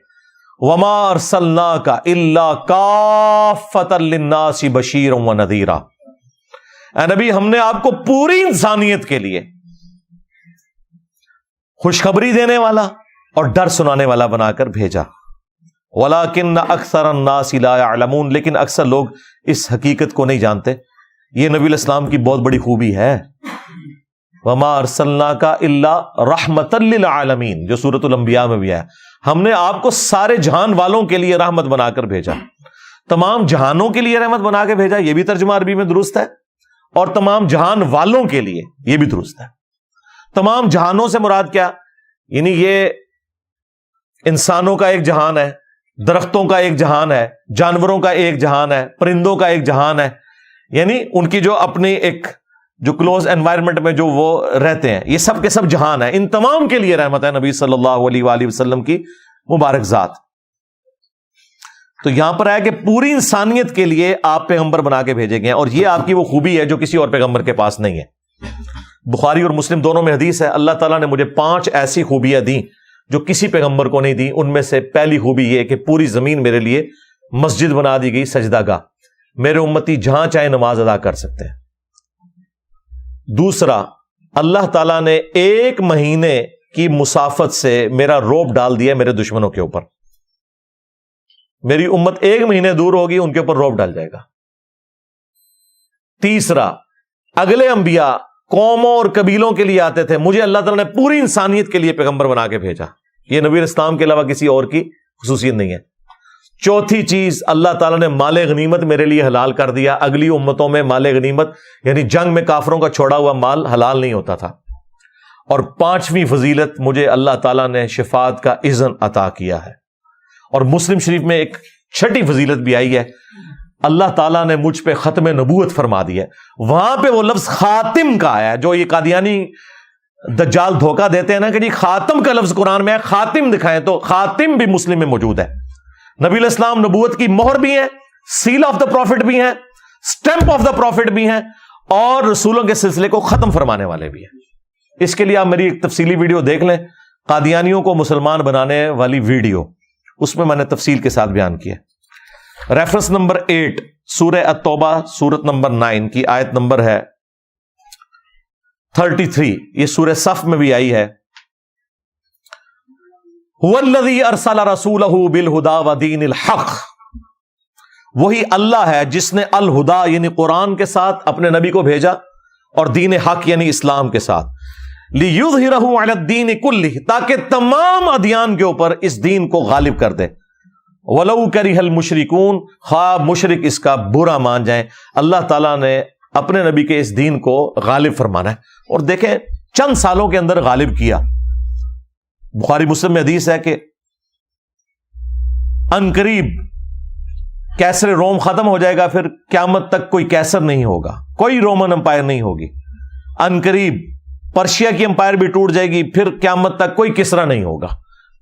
وما ارسلناک الا کافۃ للناس بشیرا ونذیرا, اے نبی ہم نے آپ کو پوری انسانیت کے لیے خوشخبری دینے والا اور ڈر سنانے والا بنا کر بھیجا. وَلَٰكِنَّ أَكْثَرَ النَّاسِ لَا يَعْلَمُونَ, لیکن اکثر لوگ اس حقیقت کو نہیں جانتے. یہ نبی علیہ السلام کی بہت بڑی خوبی ہے. وَمَا أَرْسَلْنَاكَ إِلَّا رَحْمَةً لِّلْعَالَمِينَ, جو سورۃ الانبیاء میں بھی ہے, ہم نے آپ کو سارے جہان والوں کے لیے رحمت بنا کر بھیجا. تمام جہانوں کے لیے رحمت بنا کے بھیجا, یہ بھی ترجمہ عربی میں درست ہے, اور تمام جہان والوں کے لیے یہ بھی درست ہے. تمام جہانوں سے مراد کیا؟ یعنی یہ انسانوں کا ایک جہان ہے, درختوں کا ایک جہان ہے, جانوروں کا ایک جہان ہے, پرندوں کا ایک جہان ہے, یعنی ان کی جو اپنی ایک جو کلوز انوائرمنٹ میں جو وہ رہتے ہیں, یہ سب کے سب جہان ہے. ان تمام کے لیے رحمت ہے نبی صلی اللہ علیہ وآلہ وسلم کی مبارک ذات. تو یہاں پر ہے کہ پوری انسانیت کے لیے آپ پیغمبر بنا کے بھیجے گئے ہیں, اور یہ آپ کی وہ خوبی ہے جو کسی اور پیغمبر کے پاس نہیں ہے. بخاری اور مسلم دونوں میں حدیث ہے, اللہ تعالیٰ نے مجھے 5 ایسی خوبیاں دیں جو کسی پیغمبر کو نہیں دی. ان میں سے پہلی خوبی یہ کہ پوری زمین میرے لیے مسجد بنا دی گئی, سجدہ گاہ, میرے امتی جہاں چاہے نماز ادا کر سکتے ہیں. دوسرا, اللہ تعالیٰ نے 1 مہینے کی مسافت سے میرا روب ڈال دیا میرے دشمنوں کے اوپر. میری امت 1 مہینے دور ہوگی, ان کے اوپر روب ڈال جائے گا. تیسرا, اگلے انبیاء قوموں اور قبیلوں کے لیے آتے تھے, مجھے اللہ تعالیٰ نے پوری انسانیت کے لیے پیغمبر بنا کے بھیجا. یہ نبی علیہ السلام کے علاوہ کسی اور کی خصوصیت نہیں ہے. چوتھی چیز, اللہ تعالیٰ نے مال غنیمت میرے لیے حلال کر دیا. اگلی امتوں میں مال غنیمت یعنی جنگ میں کافروں کا چھوڑا ہوا مال حلال نہیں ہوتا تھا. اور 5ویں فضیلت, مجھے اللہ تعالیٰ نے شفاعت کا اذن عطا کیا ہے. اور مسلم شریف میں ایک 6ٹھی فضیلت بھی آئی ہے, اللہ تعالیٰ نے مجھ پہ ختم نبوت فرما دی ہے. وہاں پہ وہ لفظ خاتم کا آیا ہے, جو یہ قادیانی دجال دھوکہ دیتے ہیں نا کہ جی خاتم کا لفظ قرآن میں ہے, خاتم دکھائیں, تو خاتم بھی مسلم میں موجود ہے. نبی علیہ السلام نبوت کی مہر بھی ہے, سیل آف دا پروفٹ بھی ہیں, سٹیمپ آف دا پروفٹ بھی ہیں, اور رسولوں کے سلسلے کو ختم فرمانے والے بھی ہیں. اس کے لیے آپ میری ایک تفصیلی ویڈیو دیکھ لیں, قادیانیوں کو مسلمان بنانے والی ویڈیو، اس میں نے تفصیل کے ساتھ بیان کیا۔ ریفرنس نمبر 8 سورہ التوبہ سورت نمبر 9 کی آیت نمبر ہے 33، یہ سورہ صف میں بھی آئی ہے۔ هو الذی ارسل رسولہ بالہدی ودین الحق، وہی اللہ ہے جس نے الہدا یعنی قرآن کے ساتھ اپنے نبی کو بھیجا اور دین حق یعنی اسلام کے ساتھ، لیظہرہ علی الدین کلہ، تاکہ تمام ادیان کے اوپر اس دین کو غالب کر دے، ولو کرہ المشرکون، خواہ مشرک اس کا برا مان جائیں۔ اللہ تعالیٰ نے اپنے نبی کے اس دین کو غالب فرمانا ہے، اور دیکھیں چند سالوں کے اندر غالب کیا۔ بخاری مسلم میں حدیث ہے کہ عنقریب کیسر روم ختم ہو جائے گا، پھر قیامت تک کوئی کیسر نہیں ہوگا، کوئی رومن امپائر نہیں ہوگی۔ عنقریب پرشیا کی امپائر بھی ٹوٹ جائے گی، پھر قیامت تک کوئی کسرا نہیں ہوگا۔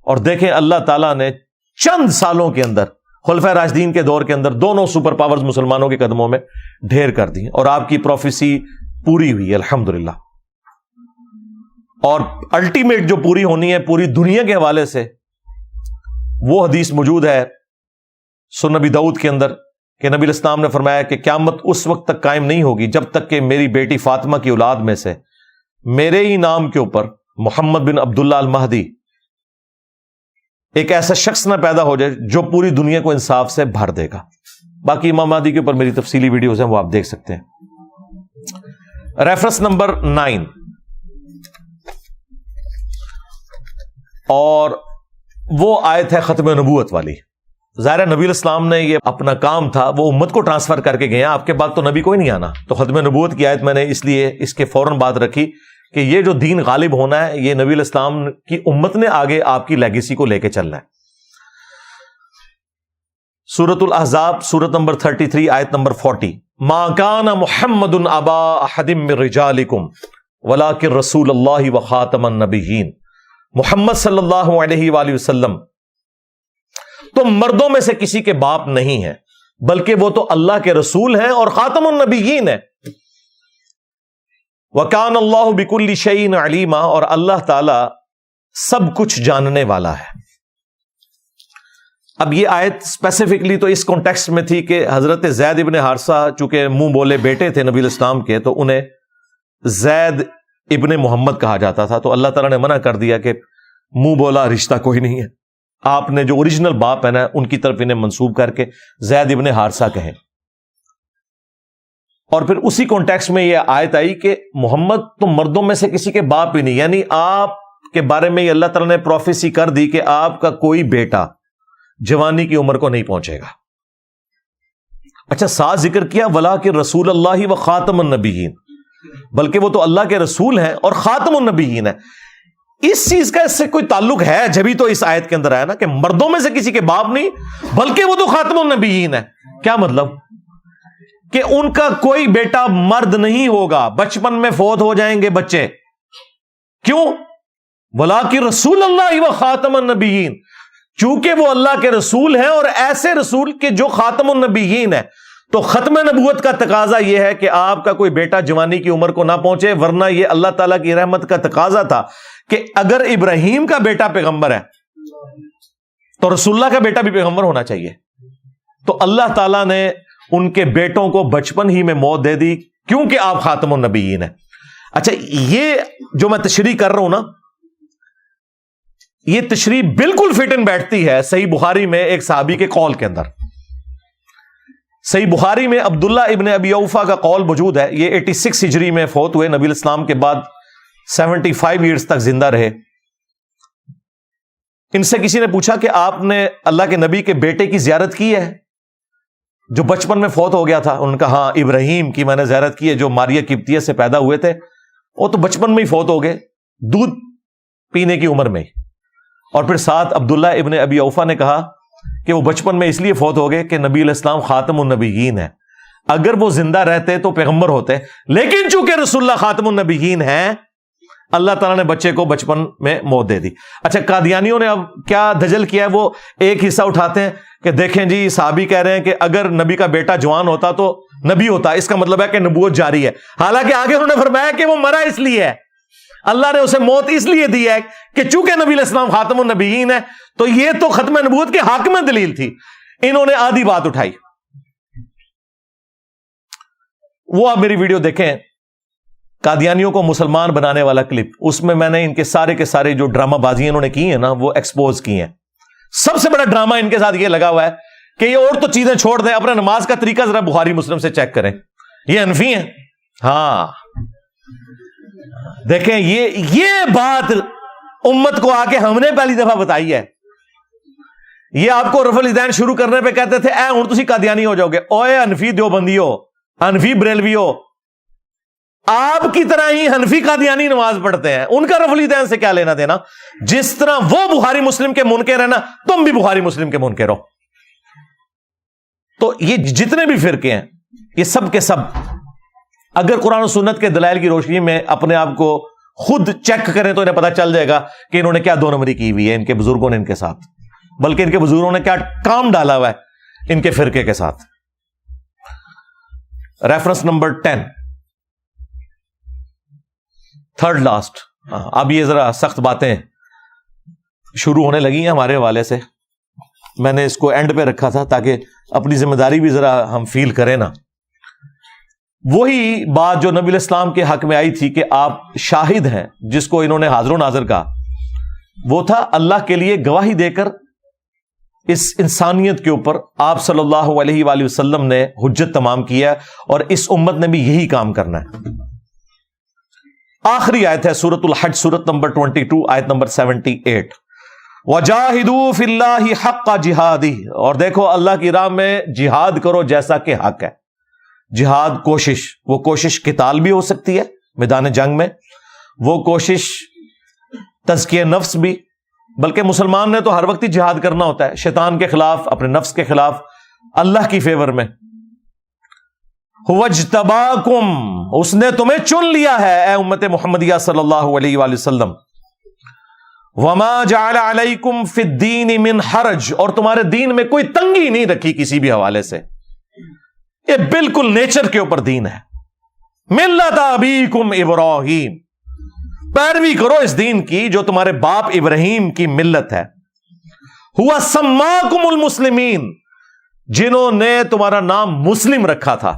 اور دیکھیں اللہ تعالیٰ نے چند سالوں کے اندر خلفائے راشدین کے دور کے اندر دونوں سپر پاورز مسلمانوں کے قدموں میں ڈھیر کر دی، اور آپ کی پروفیسی پوری ہوئی الحمدللہ۔ اور الٹیمیٹ جو پوری ہونی ہے پوری دنیا کے حوالے سے، وہ حدیث موجود ہے سنن نبی داؤد کے اندر کہ نبی علیہ السلام نے فرمایا کہ قیامت اس وقت تک قائم نہیں ہوگی جب تک کہ میری بیٹی فاطمہ کی اولاد میں سے میرے ہی نام کے اوپر محمد بن عبداللہ المہدی ایک ایسا شخص نہ پیدا ہو جائے جو پوری دنیا کو انصاف سے بھر دے گا۔ باقی امام مہدی کے اوپر میری تفصیلی ویڈیوز ہیں، وہ آپ دیکھ سکتے ہیں۔ ریفرنس نمبر 9 اور وہ آیت ہے ختم نبوت والی۔ ظاہر نبی علیہ السلام نے یہ اپنا کام تھا وہ امت کو ٹرانسفر کر کے گئے، آپ کے بعد تو نبی کوئی نہیں آنا، تو ختم نبوت کی آیت میں نے اس لیے اس کے فوراً بعد رکھی کہ یہ جو دین غالب ہونا ہے یہ نبی علیہ السلام کی امت نے آگے آپ کی لیگیسی کو لے کے چلنا ہے۔ سورۃ الاحزاب سورت نمبر 33 آیت نمبر 40، ما کان محمد ابا احد من رجالکم ولکن رسول اللہ وخاتم النبیین، محمد صلی اللہ علیہ وآلہ وسلم تو مردوں میں سے کسی کے باپ نہیں ہے، بلکہ وہ تو اللہ کے رسول ہیں اور خاتم النبیین ہیں۔ وَكَانَ اللَّهُ بِكُلِّ شَيْءٍ عَلِيمًا، اور اللہ تعالی سب کچھ جاننے والا ہے۔ اب یہ آیت اسپیسیفکلی تو اس کانٹیکسٹ میں تھی کہ حضرت زید ابن حارثہ چونکہ منہ بولے بیٹے تھے نبی علیہ السلام کے، تو انہیں زید ابن محمد کہا جاتا تھا، تو اللہ تعالیٰ نے منع کر دیا کہ منہ بولا رشتہ کوئی نہیں ہے، آپ نے جو اوریجنل باپ ہے نا ان کی طرف انہیں منسوب کر کے زید ابن حارثہ کہیں۔ اور پھر اسی کانٹیکسٹ میں یہ آیت آئی کہ محمد تو مردوں میں سے کسی کے باپ ہی نہیں، یعنی آپ کے بارے میں یہ اللہ تعالیٰ نے پروفیسی کر دی کہ آپ کا کوئی بیٹا جوانی کی عمر کو نہیں پہنچے گا۔ اچھا ساتھ ذکر کیا وَلَٰكِن رسول اللہ و خاتم النبیین، بلکہ وہ تو اللہ کے رسول ہیں اور خاتم النبیین ہیں۔ اس چیز کا اس سے کوئی تعلق ہے جبھی تو اس آیت کے اندر آیا نا کہ مردوں میں سے کسی کے باپ نہیں بلکہ وہ تو خاتم النبیین ہے۔ کیا مطلب؟ کہ ان کا کوئی بیٹا مرد نہیں ہوگا، بچپن میں فوت ہو جائیں گے بچے۔ کیوں؟ وَلَٰكِن رسول اللہ و خاتم النبیین، چونکہ وہ اللہ کے رسول ہیں اور ایسے رسول کے جو خاتم النبیین ہے۔ تو ختم نبوت کا تقاضا یہ ہے کہ آپ کا کوئی بیٹا جوانی کی عمر کو نہ پہنچے، ورنہ یہ اللہ تعالیٰ کی رحمت کا تقاضا تھا کہ اگر ابراہیم کا بیٹا پیغمبر ہے تو رسول اللہ کا بیٹا بھی پیغمبر ہونا چاہیے۔ تو اللہ تعالیٰ نے ان کے بیٹوں کو بچپن ہی میں موت دے دی کیونکہ آپ خاتم النبیین ہیں۔ اچھا یہ جو میں تشریح کر رہا ہوں نا، یہ تشریح بالکل فٹ ان بیٹھتی ہے صحیح بخاری میں ایک صحابی کے قول کے اندر۔ صحیح بخاری میں عبداللہ ابن ابی اوفا کا قول موجود ہے، یہ 86 ہجری میں فوت ہوئے، نبی علیہ السلام کے بعد 75 ایئرز تک زندہ رہے۔ ان سے کسی نے پوچھا کہ آپ نے اللہ کے نبی کے بیٹے کی زیارت کی ہے جو بچپن میں فوت ہو گیا تھا؟ انہوں نے کہا ہاں ابراہیم کی میں نے زیارت کی ہے جو ماریہ قبطیہ سے پیدا ہوئے تھے، وہ تو بچپن میں ہی فوت ہو گئے، دودھ پینے کی عمر میں ہی۔ اور پھر ساتھ عبداللہ ابن ابی اوفا نے کہا کہ وہ بچپن میں اس لیے فوت ہو گئے کہ نبی علیہ السلام خاتم النبیین ہے، اگر وہ زندہ رہتے تو پیغمبر ہوتے، لیکن چونکہ رسول اللہ خاتم النبیین ہیں اللہ تعالیٰ نے بچے کو بچپن میں موت دے دی۔ اچھا قادیانیوں نے اب کیا دجل کیا ہے، وہ ایک حصہ اٹھاتے ہیں کہ دیکھیں جی صحابی کہہ رہے ہیں کہ اگر نبی کا بیٹا جوان ہوتا تو نبی ہوتا، اس کا مطلب ہے کہ نبوت جاری ہے، حالانکہ آگے انہوں نے فرمایا کہ وہ مرا اس لیے ہے۔ اللہ نے اسے موت اس لیے دی ہے کہ چونکہ نبی علیہ السلام خاتم النبیین ہے، تو یہ تو ختم نبوت کے حاکم دلیل تھی، انہوں نے آدھی بات اٹھائی۔ وہ آپ میری ویڈیو دیکھیں، قادیانیوں کو مسلمان بنانے والا کلپ، اس میں نے ان کے سارے جو ڈرامہ بازی انہوں نے کی ہیں نا وہ ایکسپوز کی ہیں۔ سب سے بڑا ڈرامہ ان کے ساتھ یہ لگا ہوا ہے کہ یہ اور تو چیزیں چھوڑ دیں، اپنے نماز کا طریقہ ذرا بخاری مسلم سے چیک کریں، یہ حنفی ہیں۔ ہاں دیکھیں، یہ بات امت کو آ کے ہم نے پہلی دفعہ بتائی ہے۔ یہ آپ کو رفع الیدین شروع کرنے پہ کہتے تھے اے ہن تسی قادیانی ہو جاؤ گے، اوے حنفی دیوبندیو، حنفی بریلویو، آپ کی طرح ہی حنفی قادیانی نماز پڑھتے ہیں، ان کا رفع الیدین سے کیا لینا دینا؟ جس طرح وہ بخاری مسلم کے منکر ہیں نا، تم بھی بخاری مسلم کے منکر ہو۔ تو یہ جتنے بھی فرقے ہیں یہ سب کے سب اگر قرآن و سنت کے دلائل کی روشنی میں اپنے آپ کو خود چیک کریں تو انہیں پتا چل جائے گا کہ انہوں نے کیا دو نمبری کی ہوئی ہے ان کے بزرگوں نے ان کے ساتھ، بلکہ ان کے بزرگوں نے کیا کام ڈالا ہوا ہے ان کے فرقے کے ساتھ۔ Reference number 10، third last. اب یہ ذرا سخت باتیں شروع ہونے لگی ہیں ہمارے حوالے سے، میں نے اس کو اینڈ پہ رکھا تھا تاکہ اپنی ذمہ داری بھی ذرا ہم فیل کریں نا۔ وہی بات جو نبی علیہ السلام کے حق میں آئی تھی کہ آپ شاہد ہیں، جس کو انہوں نے حاضر و ناظر کہا، وہ تھا اللہ کے لیے گواہی دے کر اس انسانیت کے اوپر آپ صلی اللہ علیہ وآلہ وسلم نے حجت تمام کیا، اور اس امت نے بھی یہی کام کرنا ہے۔ آخری آیت ہے سورۃ الحج، سورۃ نمبر 22، آیت نمبر 78، وَجَاهِدُوا فِي اللَّهِ حَقَّ جِهَادِهِ، اور دیکھو اللہ کی راہ میں جہاد کرو جیسا کہ حق ہے۔ جہاد کوشش، وہ کوشش قتال بھی ہو سکتی ہے میدان جنگ میں، وہ کوشش تزکیہ نفس بھی، بلکہ مسلمان نے تو ہر وقت ہی جہاد کرنا ہوتا ہے، شیطان کے خلاف، اپنے نفس کے خلاف، اللہ کی فیور میں۔ هُوَ اجْتَبَاكُمْ، اس نے تمہیں چن لیا ہے اے امت محمدیہ صلی اللہ علیہ وآلہ وسلم۔ وَمَا جَعَلَ عَلَيْكُمْ فِي الدِّينِ مِنْ حَرَجٍ، اور تمہارے دین میں کوئی تنگی نہیں رکھی کسی بھی حوالے سے، یہ بالکل نیچر کے اوپر دین ہے۔ ملت ابیکم ابراہیم، پیروی کرو اس دین کی جو تمہارے باپ ابراہیم کی ملت ہے۔ ہوا سماکم المسلمین، جنہوں نے تمہارا نام مسلم رکھا تھا،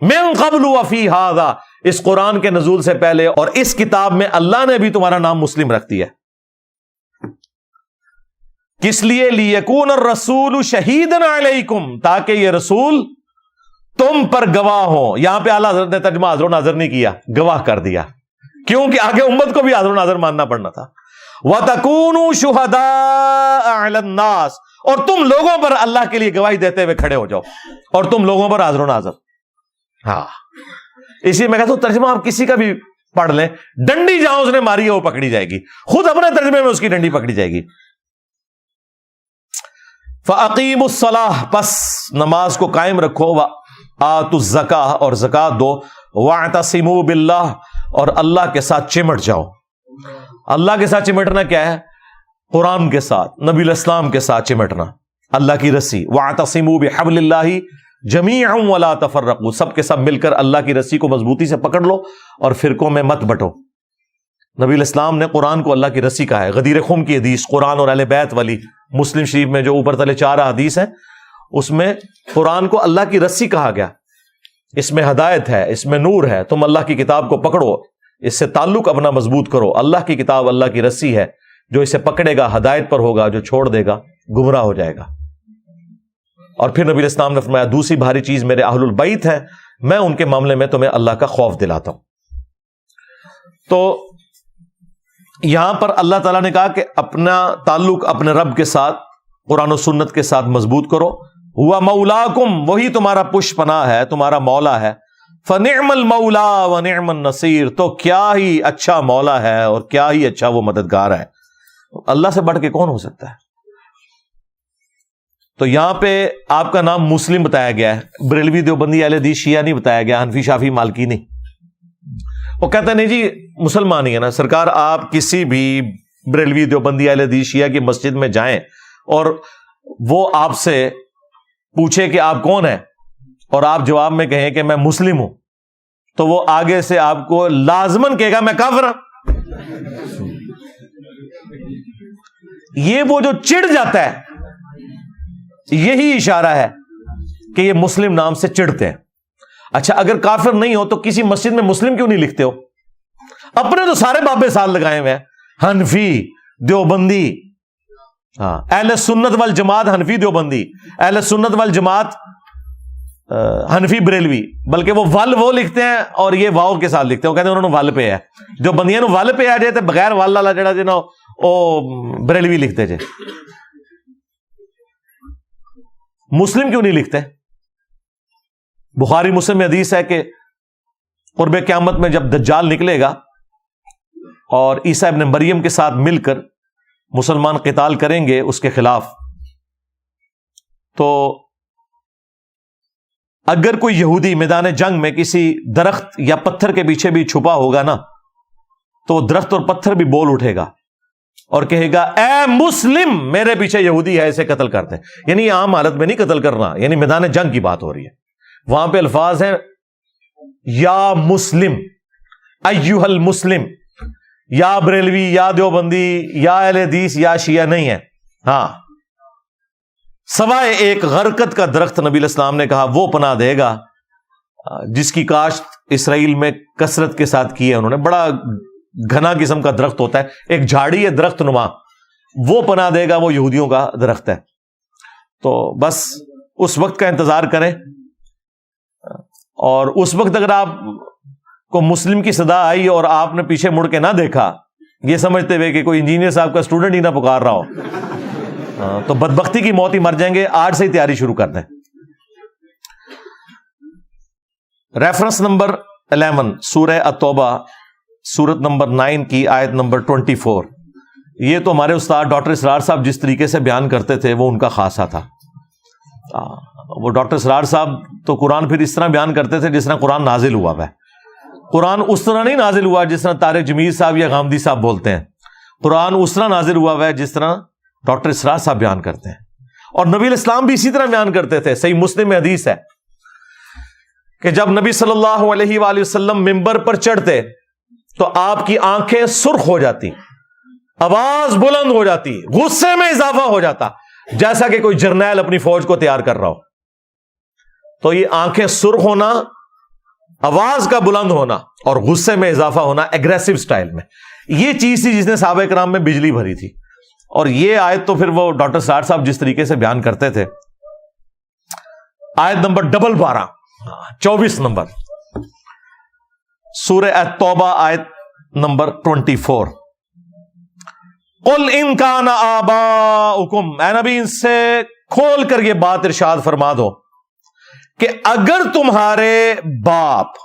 من قبل وفی ھذا، اس قرآن کے نزول سے پہلے اور اس کتاب میں اللہ نے بھی تمہارا نام مسلم رکھ دیا۔ کس لیے؟ لیکون الرسول شہیدا علیکم، تاکہ یہ رسول تم پر گواہ ہو۔ یہاں پہ اعلیٰ حضرت نے ترجمہ حاضر و ناظر نہیں کیا، گواہ کر دیا، کیونکہ آگے امت کو بھی حاضر و ناظر ماننا پڑنا تھا۔ وَتَكُونُوا شُهَدَاءَ عَلَى النَّاسِ، اور تم لوگوں پر اللہ کے لیے گواہی دیتے ہوئے کھڑے ہو جاؤ، اور تم لوگوں پر حاضر و ناظر۔ ہاں، اسی میں کہتا ہوں ترجمہ آپ کسی کا بھی پڑھ لیں، ڈنڈی جہاں اس نے ماری ہے وہ پکڑی جائے گی، خود اپنے ترجمے میں اس کی ڈنڈی پکڑی جائے گی۔ فَأَقِيمُوا الصَّلَاةَ، پس نماز کو قائم رکھو، وَآتُوا الزَّكَاةَ، اور زکات دو، وَاعْتَصِمُوا بِاللَّهِ، اور اللہ کے ساتھ چمٹ جاؤ۔ اللہ کے ساتھ چمٹنا کیا ہے؟ قرآن کے ساتھ، نبی علیہ السلام کے ساتھ چمٹنا، اللہ کی رسی۔ وَاعْتَصِمُوا بِحَبْلِ اللَّهِ جَمِيعًا وَلَا تَفَرَّقُوا، سب کے سب مل کر اللہ کی رسی کو مضبوطی سے پکڑ لو اور فرقوں میں مت بٹو۔ نبی علیہ السلام نے قرآن کو اللہ کی رسی کہا ہے۔ غدیر خم کی حدیث، قرآن اور اہل بیت والی، مسلم شریف میں جو اوپر تلے 4 حدیث ہیں، اس میں قرآن کو اللہ کی رسی کہا گیا۔ اس میں ہدایت ہے، اس میں نور ہے، تم اللہ کی کتاب کو پکڑو، اس سے تعلق اپنا مضبوط کرو۔ اللہ کی کتاب اللہ کی رسی ہے، جو اسے پکڑے گا ہدایت پر ہوگا، جو چھوڑ دے گا گمراہ ہو جائے گا۔ اور پھر نبی علیہ السلام نے فرمایا دوسری بھاری چیز میرے اہل البیت ہیں، میں ان کے معاملے میں تمہیں اللہ کا خوف دلاتا ہوں۔ تو یہاں پر اللہ تعالیٰ نے کہا کہ اپنا تعلق اپنے رب کے ساتھ، قرآن و سنت کے ساتھ مضبوط کرو۔ ہوا مولاکم، وہی تمہارا پش پناہ ہے، تمہارا مولا ہے۔ فنعم المولا ونعم النصیر، تو کیا ہی اچھا مولا ہے اور کیا ہی اچھا وہ مددگار ہے۔ اللہ سے بڑھ کے کون ہو سکتا ہے؟ تو یہاں پہ آپ کا نام مسلم بتایا گیا ہے، بریلوی دیوبندی اہل حدیث شیعہ نہیں بتایا گیا، حنفی شافعی مالکی نہیں۔ وہ کہتے ہیں نہیں جی مسلمان ہی ہے نا سرکار، آپ کسی بھی بریلوی دیوبندی اہل حدیث شیعہ کی مسجد میں جائیں اور وہ آپ سے پوچھے کہ آپ کون ہیں اور آپ جواب میں کہیں کہ میں مسلم ہوں، تو وہ آگے سے آپ کو لازماً کہے گا میں کافر ہوں۔ یہ وہ جو چڑ جاتا ہے، یہی اشارہ ہے کہ یہ مسلم نام سے چڑھتے ہیں. اچھا اگر کافر نہیں ہو تو کسی مسجد میں مسلم کیوں نہیں لکھتے ہو؟ اپنے تو سارے بابے سال لگائے ہوئے ہیں، حنفی، دیوبندی. ہاں، اہل سنت والجماعت حنفی دیوبندی، اہل سنت والجماعت حنفی بریلوی، بلکہ وہ ول وہ لکھتے ہیں اور یہ واؤ کے ساتھ لکھتے ہیں. وہ کہتے ہیں انہوں نے ول پہ ہے. جو بندیاں ول پہ آ جائے تو بغیر ول والا جڑا جی نا وہ بریلوی لکھتے جے. مسلم کیوں نہیں لکھتے؟ بخاری مسلم میں حدیث ہے کہ قرب قیامت میں جب دجال نکلے گا اور عیسیٰ ابن مریم کے ساتھ مل کر مسلمان قتال کریں گے اس کے خلاف، تو اگر کوئی یہودی میدان جنگ میں کسی درخت یا پتھر کے پیچھے بھی چھپا ہوگا نا، تو وہ درخت اور پتھر بھی بول اٹھے گا اور کہے گا اے مسلم، میرے پیچھے یہودی ہے، اسے قتل کرتے ہیں. یعنی یہ عام حالت میں نہیں قتل کرنا، یعنی میدان جنگ کی بات ہو رہی ہے. وہاں پہ الفاظ ہیں یا مسلم، ایھا المسلم، یا بریلوی، یا دیوبندی، یا اہل حدیث، یا شیعہ نہیں ہے. ہاں، سوائے ایک غرقت کا درخت نبی علیہ السلام نے کہا وہ پناہ دے گا جس کی کاشت اسرائیل میں کثرت کے ساتھ کی ہے انہوں نے. بڑا گھنا قسم کا درخت ہوتا ہے، ایک جھاڑی ہے درخت نما، وہ پناہ دے گا، وہ یہودیوں کا درخت ہے. تو بس اس وقت کا انتظار کریں، اور اس وقت اگر آپ کو مسلم کی صدا آئی اور آپ نے پیچھے مڑ کے نہ دیکھا، یہ سمجھتے ہوئے کہ کوئی انجینئر صاحب کا اسٹوڈنٹ ہی نہ پکار رہا ہو، تو بدبختی کی موت ہی مر جائیں گے. آج سے ہی تیاری شروع کر دیں. ریفرنس نمبر 11 سورہ التوبہ، سورت نمبر 9 کی آیت نمبر 24. یہ تو ہمارے استاد ڈاکٹر اسرار صاحب جس طریقے سے بیان کرتے تھے وہ ان کا خاصہ تھا. وہ ڈاکٹر اسرار صاحب تو قرآن پھر اس طرح بیان کرتے تھے جس طرح قرآن نازل ہوا ہے. قرآن اس طرح نہیں نازل ہوا جس طرح طارق جمیل صاحب یا غامدی صاحب بولتے ہیں. قرآن اس طرح نازل ہوا ہے جس طرح ڈاکٹر اسرار صاحب بیان کرتے ہیں. اور نبی علیہ السلام بھی اسی طرح بیان کرتے تھے. صحیح مسلم میں حدیث ہے کہ جب نبی صلی اللہ علیہ وآلہ وسلم ممبر پر چڑھتے تو آپ کی آنکھیں سرخ ہو جاتی، آواز بلند ہو جاتی، غصے میں اضافہ ہو جاتا، جیسا کہ کوئی جرنیل اپنی فوج کو تیار کر رہا ہو. تو یہ آنکھیں سرخ ہونا، آواز کا بلند ہونا اور غصے میں اضافہ ہونا ایگریسو سٹائل میں، یہ چیز تھی جس نے صحابہ کرام میں بجلی بھری تھی. اور یہ آیت تو پھر وہ ڈاکٹر سار صاحب جس طریقے سے بیان کرتے تھے. آیت نمبر 12 24 نمبر سورہ التوبہ آیت نمبر 24. قل ان کان آباؤکم، اے نبی ان سے کھول کر یہ بات ارشاد فرما دو کہ اگر تمہارے باپ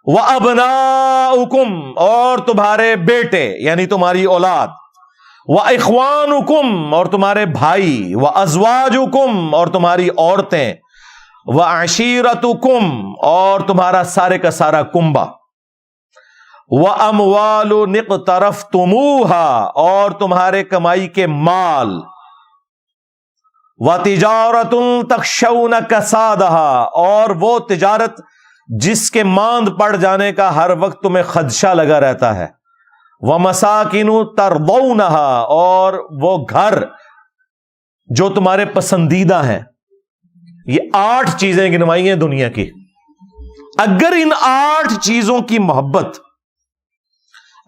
و ابناؤکم، اور تمہارے بیٹے یعنی تمہاری اولاد، و اخوانکم، اور تمہارے بھائی، و ازواجکم، اور تمہاری عورتیں، و عشیرتکم، اور تمہارا سارے کا سارا کنبہ، و اموال اقترفتموہا، اور تمہارے کمائی کے مال، و تجارت تخشون کسادہا، اور وہ تجارت جس کے ماند پڑ جانے کا ہر وقت تمہیں خدشہ لگا رہتا ہے، وَمَسَاكِنُ تَرْضَوْنَهَا، اور وہ گھر جو تمہارے پسندیدہ ہیں. یہ 8 چیزیں گنوائی ہیں دنیا کی. اگر ان 8 چیزوں کی محبت،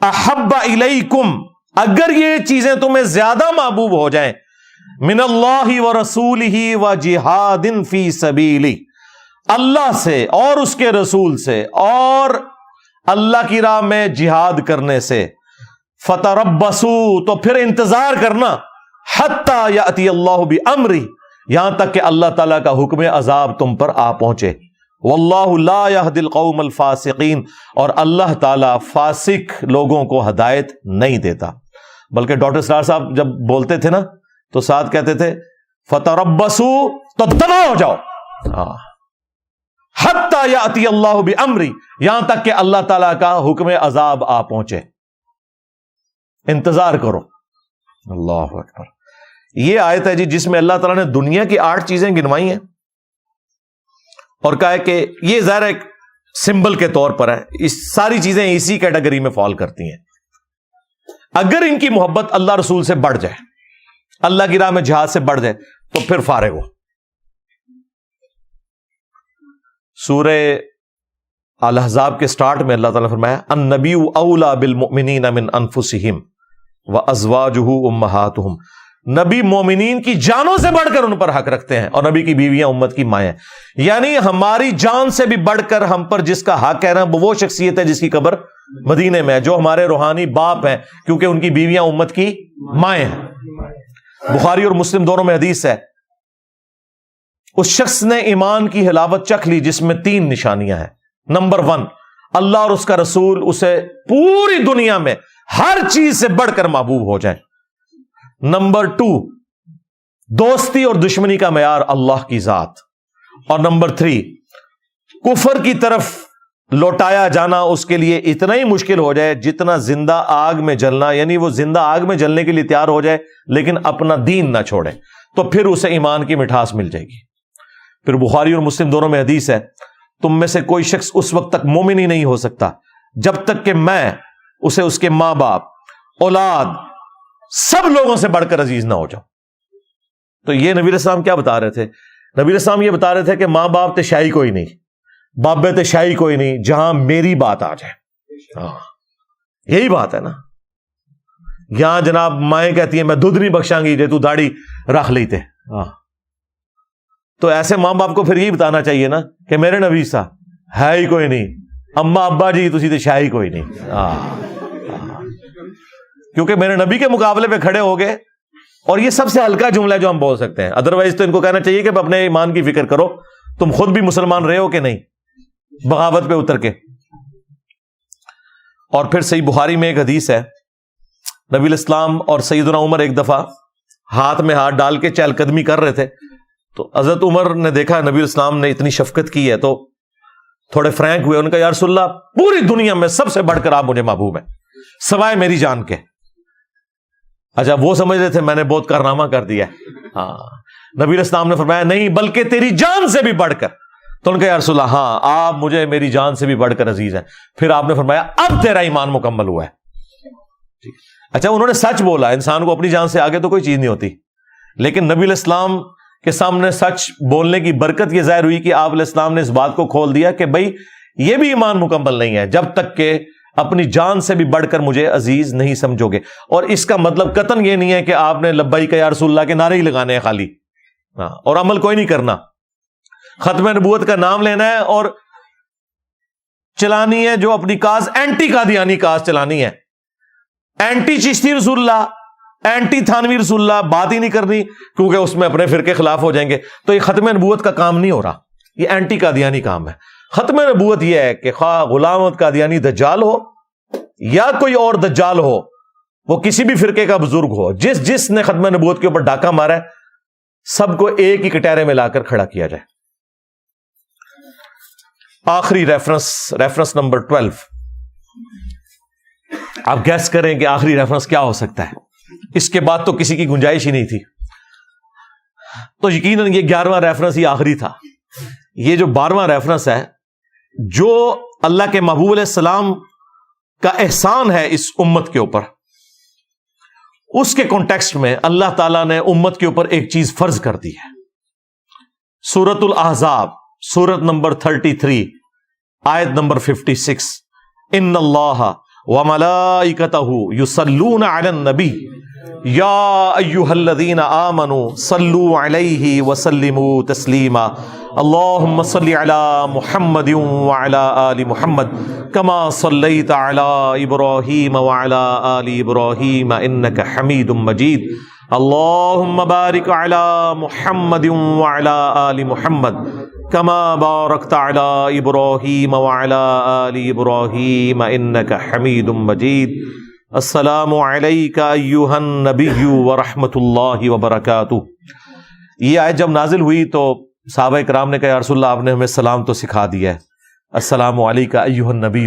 احب الیکم، اگر یہ چیزیں تمہیں زیادہ محبوب ہو جائیں، من اللہ ورسولہ وجہاد فی سبیلہ، اللہ سے اور اس کے رسول سے اور اللہ کی راہ میں جہاد کرنے سے، فتربصوا، تو پھر انتظار کرنا، حتی یأتی اللہ بامرہ، یہاں تک کہ اللہ تعالیٰ کا حکم عذاب تم پر آ پہنچے. واللہ لا یہدی القوم الفاسقین، اور اللہ تعالیٰ فاسق لوگوں کو ہدایت نہیں دیتا. بلکہ ڈاکٹر اسرار صاحب جب بولتے تھے نا تو ساتھ کہتے تھے فتربصوا، تو دبا ہو جاؤ، حتی یأتی اللہ بامرہ، یہاں تک کہ اللہ تعالیٰ کا حکم عذاب آ پہنچے. انتظار کرو. اللہ اکبر. یہ آیت ہے جی جس میں اللہ تعالیٰ نے دنیا کی 8 چیزیں گنوائی ہیں اور کہا ہے کہ یہ ظاہر ایک سمبل کے طور پر ہے، اس ساری چیزیں اسی کیٹیگری میں فال کرتی ہیں. اگر ان کی محبت اللہ رسول سے بڑھ جائے, اللہ کی راہ میں جہاد سے بڑھ جائے, تو پھر فارغ ہو. سورہ الاحزاب کے سٹارٹ میں اللہ تعالیٰ نے فرمایا النبی اولا بالمؤمنین من انفسہم وازواجہ امہاتہم, نبی مومنین کی جانوں سے بڑھ کر ان پر حق رکھتے ہیں, اور نبی کی بیویاں امت کی مائیں. یعنی ہماری جان سے بھی بڑھ کر ہم پر جس کا حق ہے نا, وہ شخصیت ہے جس کی قبر مدینے میں ہے, جو ہمارے روحانی باپ ہیں, کیونکہ ان کی بیویاں امت کی مائیں ہیں. بخاری اور مسلم دونوں میں حدیث ہے, اس شخص نے ایمان کی حلاوت چکھ لی جس میں 3 نشانیاں ہیں. نمبر 1, اللہ اور اس کا رسول اسے پوری دنیا میں ہر چیز سے بڑھ کر محبوب ہو جائیں. نمبر 2, دوستی اور دشمنی کا معیار اللہ کی ذات. اور نمبر 3, کفر کی طرف لوٹایا جانا اس کے لیے اتنا ہی مشکل ہو جائے جتنا زندہ آگ میں جلنا, یعنی وہ زندہ آگ میں جلنے کے لیے تیار ہو جائے لیکن اپنا دین نہ چھوڑے, تو پھر اسے ایمان کی مٹھاس مل جائے گی. پھر بخاری اور مسلم دونوں میں حدیث ہے, تم میں سے کوئی شخص اس وقت تک مومن ہی نہیں ہو سکتا جب تک کہ میں اسے اس کے ماں باپ, اولاد, سب لوگوں سے بڑھ کر عزیز نہ ہو جاؤں. تو یہ نبی علیہ السلام کیا بتا رہے تھے؟ نبی علیہ السلام یہ بتا رہے تھے کہ ماں باپ تے شاہی کوئی نہیں, بابے تے شاہی کوئی نہیں, جہاں میری بات آ جائے. یہی بات ہے نا. یہاں جناب مائیں کہتی ہیں میں دودھ نہیں بخشاں گی جے تو داڑھی رکھ لیتے. تو ایسے ماں باپ کو پھر یہی بتانا چاہیے نا کہ میرے نبی سا ہے ہی کوئی نہیں, اما ابا جی تسی تے شاہی کوئی نہیں. کیونکہ میرے نبی کے مقابلے پہ کھڑے ہو گئے, اور یہ سب سے ہلکا جملہ ہے جو ہم بول سکتے ہیں. ادروائز تو ان کو کہنا چاہیے کہ اپنے ایمان کی فکر کرو, تم خود بھی مسلمان رہے ہو کہ نہیں, بغاوت پہ اتر کے. اور پھر صحیح بخاری میں ایک حدیث ہے, نبی الاسلام اور سیدنا عمر ایک دفعہ ہاتھ میں ہاتھ ڈال کے چہل قدمی کر رہے تھے, تو حضرت عمر نے دیکھا نبی الاسلام نے اتنی شفقت کی ہے تو تھوڑے فرینک ہوئے. ان کا یا رسول اللہ پوری دنیا میں سب سے بڑھ کر آپ مجھے محبوب ہیں سوائے میری جان کے. اچھا وہ سمجھ رہے تھے میں نے بہت کارنامہ کر دیا. ہاں, نبی الاسلام نے فرمایا نہیں بلکہ تیری جان سے بھی بڑھ کر. تو ان کا یا رسول اللہ ہاں آپ مجھے میری جان سے بھی بڑھ کر عزیز ہیں. پھر آپ نے فرمایا اب تیرا ایمان مکمل ہوا ہے. اچھا انہوں نے سچ بولا, انسان کو اپنی جان سے آگے تو کوئی چیز نہیں ہوتی, لیکن نبی علیہ السلام کے سامنے سچ بولنے کی برکت یہ ظاہر ہوئی کہ آپ علیہ السلام نے اس بات کو کھول دیا کہ بھائی یہ بھی ایمان مکمل نہیں ہے جب تک کہ اپنی جان سے بھی بڑھ کر مجھے عزیز نہیں سمجھو گے. اور اس کا مطلب قطعاً یہ نہیں ہے کہ آپ نے لبیک یا رسول اللہ کے نعرے ہی لگانے ہیں خالی, اور عمل کوئی نہیں کرنا. ختم نبوت کا نام لینا ہے اور چلانی ہے جو اپنی کاز اینٹی قادیانی کاز چلانی ہے, اینٹی چشتی رسول اللہ, اینٹی تھانوی رسول اللہ, بات ہی نہیں کرنی کیونکہ اس میں اپنے فرقے خلاف ہو جائیں گے. تو یہ ختم نبوت کا کام نہیں ہو رہا, یہ اینٹی قادیانی کام ہے. ختم نبوت یہ ہے کہ خواہ غلام احمد قادیانی دجال ہو یا کوئی اور دجال ہو, وہ کسی بھی فرقے کا بزرگ ہو, جس نے ختم نبوت کے اوپر ڈاکہ مارا ہے, سب کو ایک ہی کٹہرے میں لا کر کھڑا کیا جائے. آخری ریفرنس نمبر 12. آپ گیس کریں کہ آخری ریفرنس کیا ہو سکتا ہے. اس کے بعد تو کسی کی گنجائش ہی نہیں تھی, تو یقیناً یہ 11واں ریفرنس ہی آخری تھا. یہ جو 12واں ریفرنس ہے, جو اللہ کے محبوب علیہ السلام کا احسان ہے اس امت کے اوپر, اس کے کانٹیکسٹ میں اللہ تعالیٰ نے امت کے اوپر ایک چیز فرض کر دی ہے. سورۃ الاحزاب سورت نمبر 33 آیت نمبر 56, ان اللہ وملائکتہ یصلون علی النبی یا ایھا الذین آمنوا صلوا علیہ وسلموا تسلیما اللہم صل علی محمد وعلی آل محمد کما صلیت علی ابراہیم وعلی آل ابراہیم انک حمید مجید اللہم بارک علی محمد وعلی آل محمد کما بارکت علی ابراہیم وعلی آل ابراہیم انک حمید مجید. السلام علیکہ ایھا النبی ورحمۃ اللہ وبرکاتہ. یہ آیت جب نازل ہوئی تو صحابہ کرام نے کہا یا رسول اللہ آپ نے ہمیں سلام تو سکھا دیا ہے, السلام علیکہ ایھا النبی,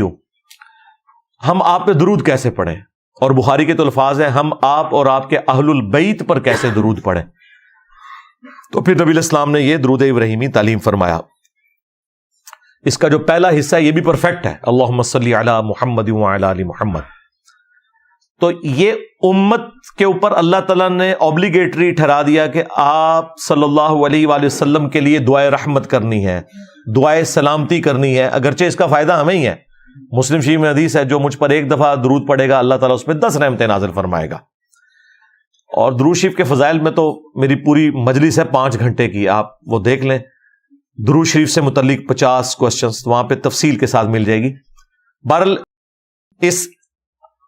ہم آپ پہ درود کیسے پڑھیں؟ اور بخاری کے تو الفاظ ہیں ہم آپ اور آپ کے اہل البیت پر کیسے درود پڑھیں. تو پھر نبی علیہ السلام نے یہ درود ابراہیمی تعلیم فرمایا. اس کا جو پہلا حصہ ہے یہ بھی پرفیکٹ ہے, اللہم صلی علی محمد وعلی آل محمد. تو یہ امت کے اوپر اللہ تعالیٰ نے اوبلیگیٹری ٹھہرا دیا کہ آپ صلی اللہ علیہ وآلہ وسلم کے لیے دعائے رحمت کرنی ہے، دعائے سلامتی کرنی ہے، اگرچہ اس کا فائدہ ہمیں ہی ہے۔ مسلم شریف میں حدیث ہے، جو مجھ پر ایک دفعہ درود پڑے گا اللہ تعالیٰ اس پہ 10 رحمتیں نازل فرمائے گا۔ اور درود شریف کے فضائل میں تو میری پوری مجلس ہے 5 گھنٹے کی، آپ وہ دیکھ لیں، درود شریف سے متعلق 50 کوسچنز وہاں پہ تفصیل کے ساتھ مل جائے گی۔ بہرحال اس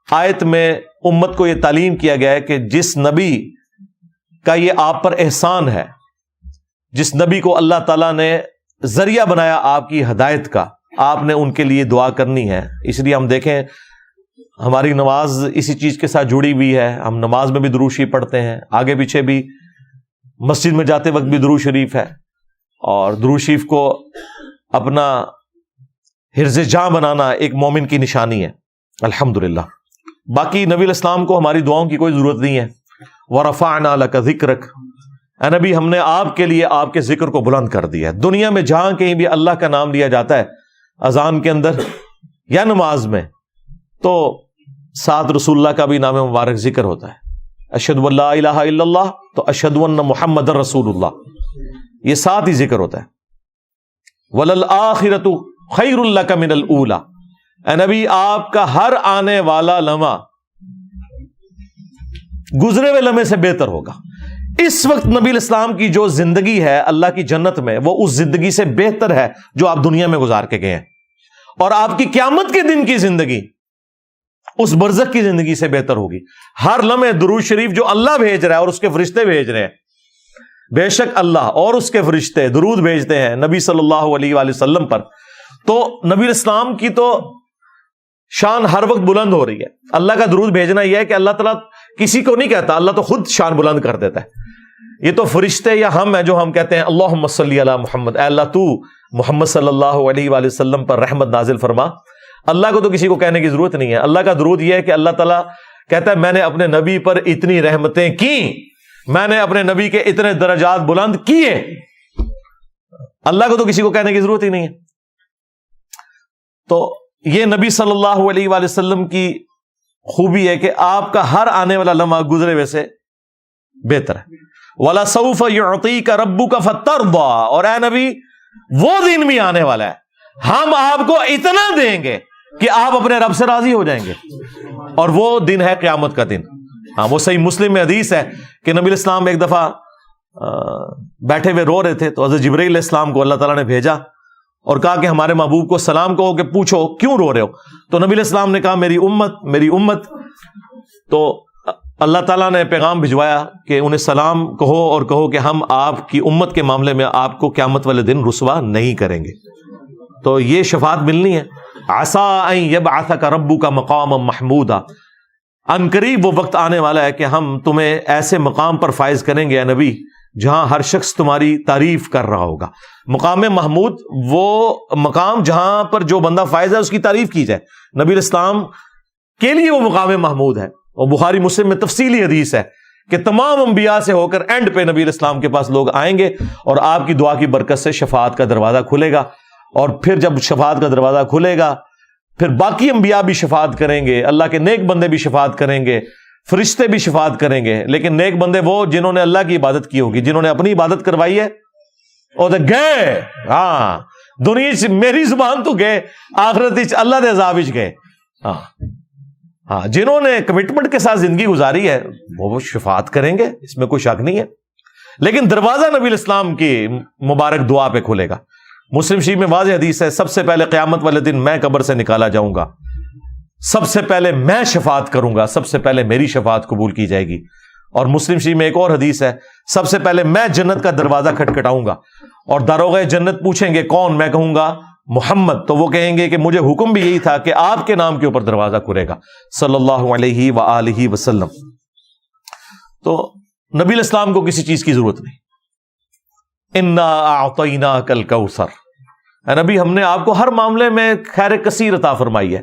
آیت میں امت کو یہ تعلیم کیا گیا ہے کہ جس نبی کا یہ آپ پر احسان ہے، جس نبی کو اللہ تعالیٰ نے ذریعہ بنایا آپ کی ہدایت کا، آپ نے ان کے لیے دعا کرنی ہے۔ اس لیے ہم دیکھیں ہماری نماز اسی چیز کے ساتھ جڑی ہوئی ہے، ہم نماز میں بھی درود شریف پڑھتے ہیں، آگے پیچھے بھی، مسجد میں جاتے وقت بھی درود شریف ہے، اور درود شریف کو اپنا حرز جاں بنانا ایک مومن کی نشانی ہے، الحمدللہ۔ باقی نبی علیہ السلام کو ہماری دعاؤں کی کوئی ضرورت نہیں ہے۔ وَرَفَعْنَا لَكَ ذِكْرَكَ، اے نبی ہم نے آپ کے لیے آپ کے ذکر کو بلند کر دیا ہے۔ دنیا میں جہاں کہیں بھی اللہ کا نام لیا جاتا ہے، اذان کے اندر یا نماز میں، تو ساتھ رسول اللہ کا بھی نام مبارک ذکر ہوتا ہے۔ اشہد ان لا الہ الا اللہ تو اشہد ان محمد رسول اللہ، یہ ساتھ ہی ذکر ہوتا ہے۔ وَلَلْآخِرَةُ خَيْرٌ لَكَ مِنَ الْأُولَى، اے نبی آپ کا ہر آنے والا لمحہ گزرے ہوئے لمحے سے بہتر ہوگا۔ اس وقت نبی علیہ السلام کی جو زندگی ہے اللہ کی جنت میں، وہ اس زندگی سے بہتر ہے جو آپ دنیا میں گزار کے گئے ہیں، اور آپ کی قیامت کے دن کی زندگی اس برزخ کی زندگی سے بہتر ہوگی۔ ہر لمحے درود شریف جو اللہ بھیج رہا ہے اور اس کے فرشتے بھیج رہے ہیں، بے شک اللہ اور اس کے فرشتے درود بھیجتے ہیں نبی صلی اللہ علیہ وآلہ وسلم پر، تو نبی علیہ السلام کی تو شان ہر وقت بلند ہو رہی ہے۔ اللہ کا درود بھیجنا یہ ہے کہ اللہ تعالیٰ کسی کو نہیں کہتا، اللہ تو خود شان بلند کر دیتا ہے۔ یہ تو فرشتے یا ہم ہیں جو ہم کہتے ہیں اللہم صلی علی محمد، اے اللہ تو محمد صلی اللہ علیہ وآلہ وسلم پر رحمت نازل فرما۔ اللہ کو تو کسی کو کہنے کی ضرورت نہیں ہے۔ اللہ کا درود یہ ہے کہ اللہ تعالیٰ کہتا ہے میں نے اپنے نبی پر اتنی رحمتیں کی، میں نے اپنے نبی کے اتنے درجات بلند کیے۔ اللہ کو تو کسی کو کہنے کی ضرورت ہی نہیں ہے۔ تو یہ نبی صلی اللہ علیہ وآلہ وسلم کی خوبی ہے کہ آپ کا ہر آنے والا لمحہ گزرے ہوئے سے بہتر ہے۔ وَلَسَوْفَ يُعْطِيكَ رَبُّكَ فَتَرْضَىٰ، اور اے نبی وہ دن بھی آنے والا ہے، ہم آپ کو اتنا دیں گے کہ آپ اپنے رب سے راضی ہو جائیں گے، اور وہ دن ہے قیامت کا دن۔ ہاں، وہ صحیح مسلم میں حدیث ہے کہ نبی علیہ السلام ایک دفعہ بیٹھے ہوئے رو رہے تھے، تو حضرت جبرائیل علیہ السلام کو اللہ تعالیٰ نے بھیجا اور کہا کہ ہمارے محبوب کو سلام کہو کہ پوچھو کیوں رو رہے ہو۔ تو نبی علیہ السلام نے کہا میری امت، میری امت۔ تو اللہ تعالیٰ نے پیغام بھجوایا کہ انہیں سلام کہو اور کہو کہ ہم آپ کی امت کے معاملے میں آپ کو قیامت والے دن رسوا نہیں کریں گے۔ تو یہ شفاعت ملنی ہے۔ عسیٰ ان یبعثک ربک مقاما محمودا، ان قریب وہ وقت آنے والا ہے کہ ہم تمہیں ایسے مقام پر فائز کریں گے اے نبی جہاں ہر شخص تمہاری تعریف کر رہا ہوگا۔ مقام محمود وہ مقام جہاں پر جو بندہ فائز ہے اس کی تعریف کی جائے، نبی علیہ السلام کے لیے وہ مقام محمود ہے۔ اور بخاری مسلم میں تفصیلی حدیث ہے کہ تمام انبیاء سے ہو کر اینڈ پہ نبی علیہ السلام کے پاس لوگ آئیں گے اور آپ کی دعا کی برکت سے شفاعت کا دروازہ کھلے گا، اور پھر جب شفاعت کا دروازہ کھلے گا پھر باقی انبیاء بھی شفاعت کریں گے، اللہ کے نیک بندے بھی شفاعت کریں گے، فرشتے بھی شفاعت کریں گے، لیکن نیک بندے وہ جنہوں نے اللہ کی عبادت کی ہوگی، جنہوں نے اپنی عبادت کروائی ہے، اور گئے ہاں دنیا سے میری زبان تو گئے، آخرت اللہ دے عذاب وچ گئے۔ ہاں جنہوں نے کمٹمنٹ کے ساتھ زندگی گزاری ہے وہ شفاعت کریں گے، اس میں کوئی شک نہیں ہے، لیکن دروازہ نبی علیہ السلام کی مبارک دعا پہ کھلے گا۔ مسلم شریف میں واضح حدیث ہے سب سے پہلے قیامت والے دن میں قبر سے نکالا جاؤں گا، سب سے پہلے میں شفاعت کروں گا، سب سے پہلے میری شفاعت قبول کی جائے گی۔ اور مسلم شریف میں ایک اور حدیث ہے سب سے پہلے میں جنت کا دروازہ کھٹکھٹاؤں گا، اور داروغہ جنت پوچھیں گے کون، میں کہوں گا محمد، تو وہ کہیں گے کہ مجھے حکم بھی یہی تھا کہ آپ کے نام کے اوپر دروازہ کھلے گا صلی اللہ علیہ وآلہ وسلم۔ تو نبی علیہ السلام کو کسی چیز کی ضرورت نہیں۔ انا اعطیناک الکوثر، اے نبی ہم نے آپ کو ہر معاملے میں خیر کثیر عطا فرمائی ہے،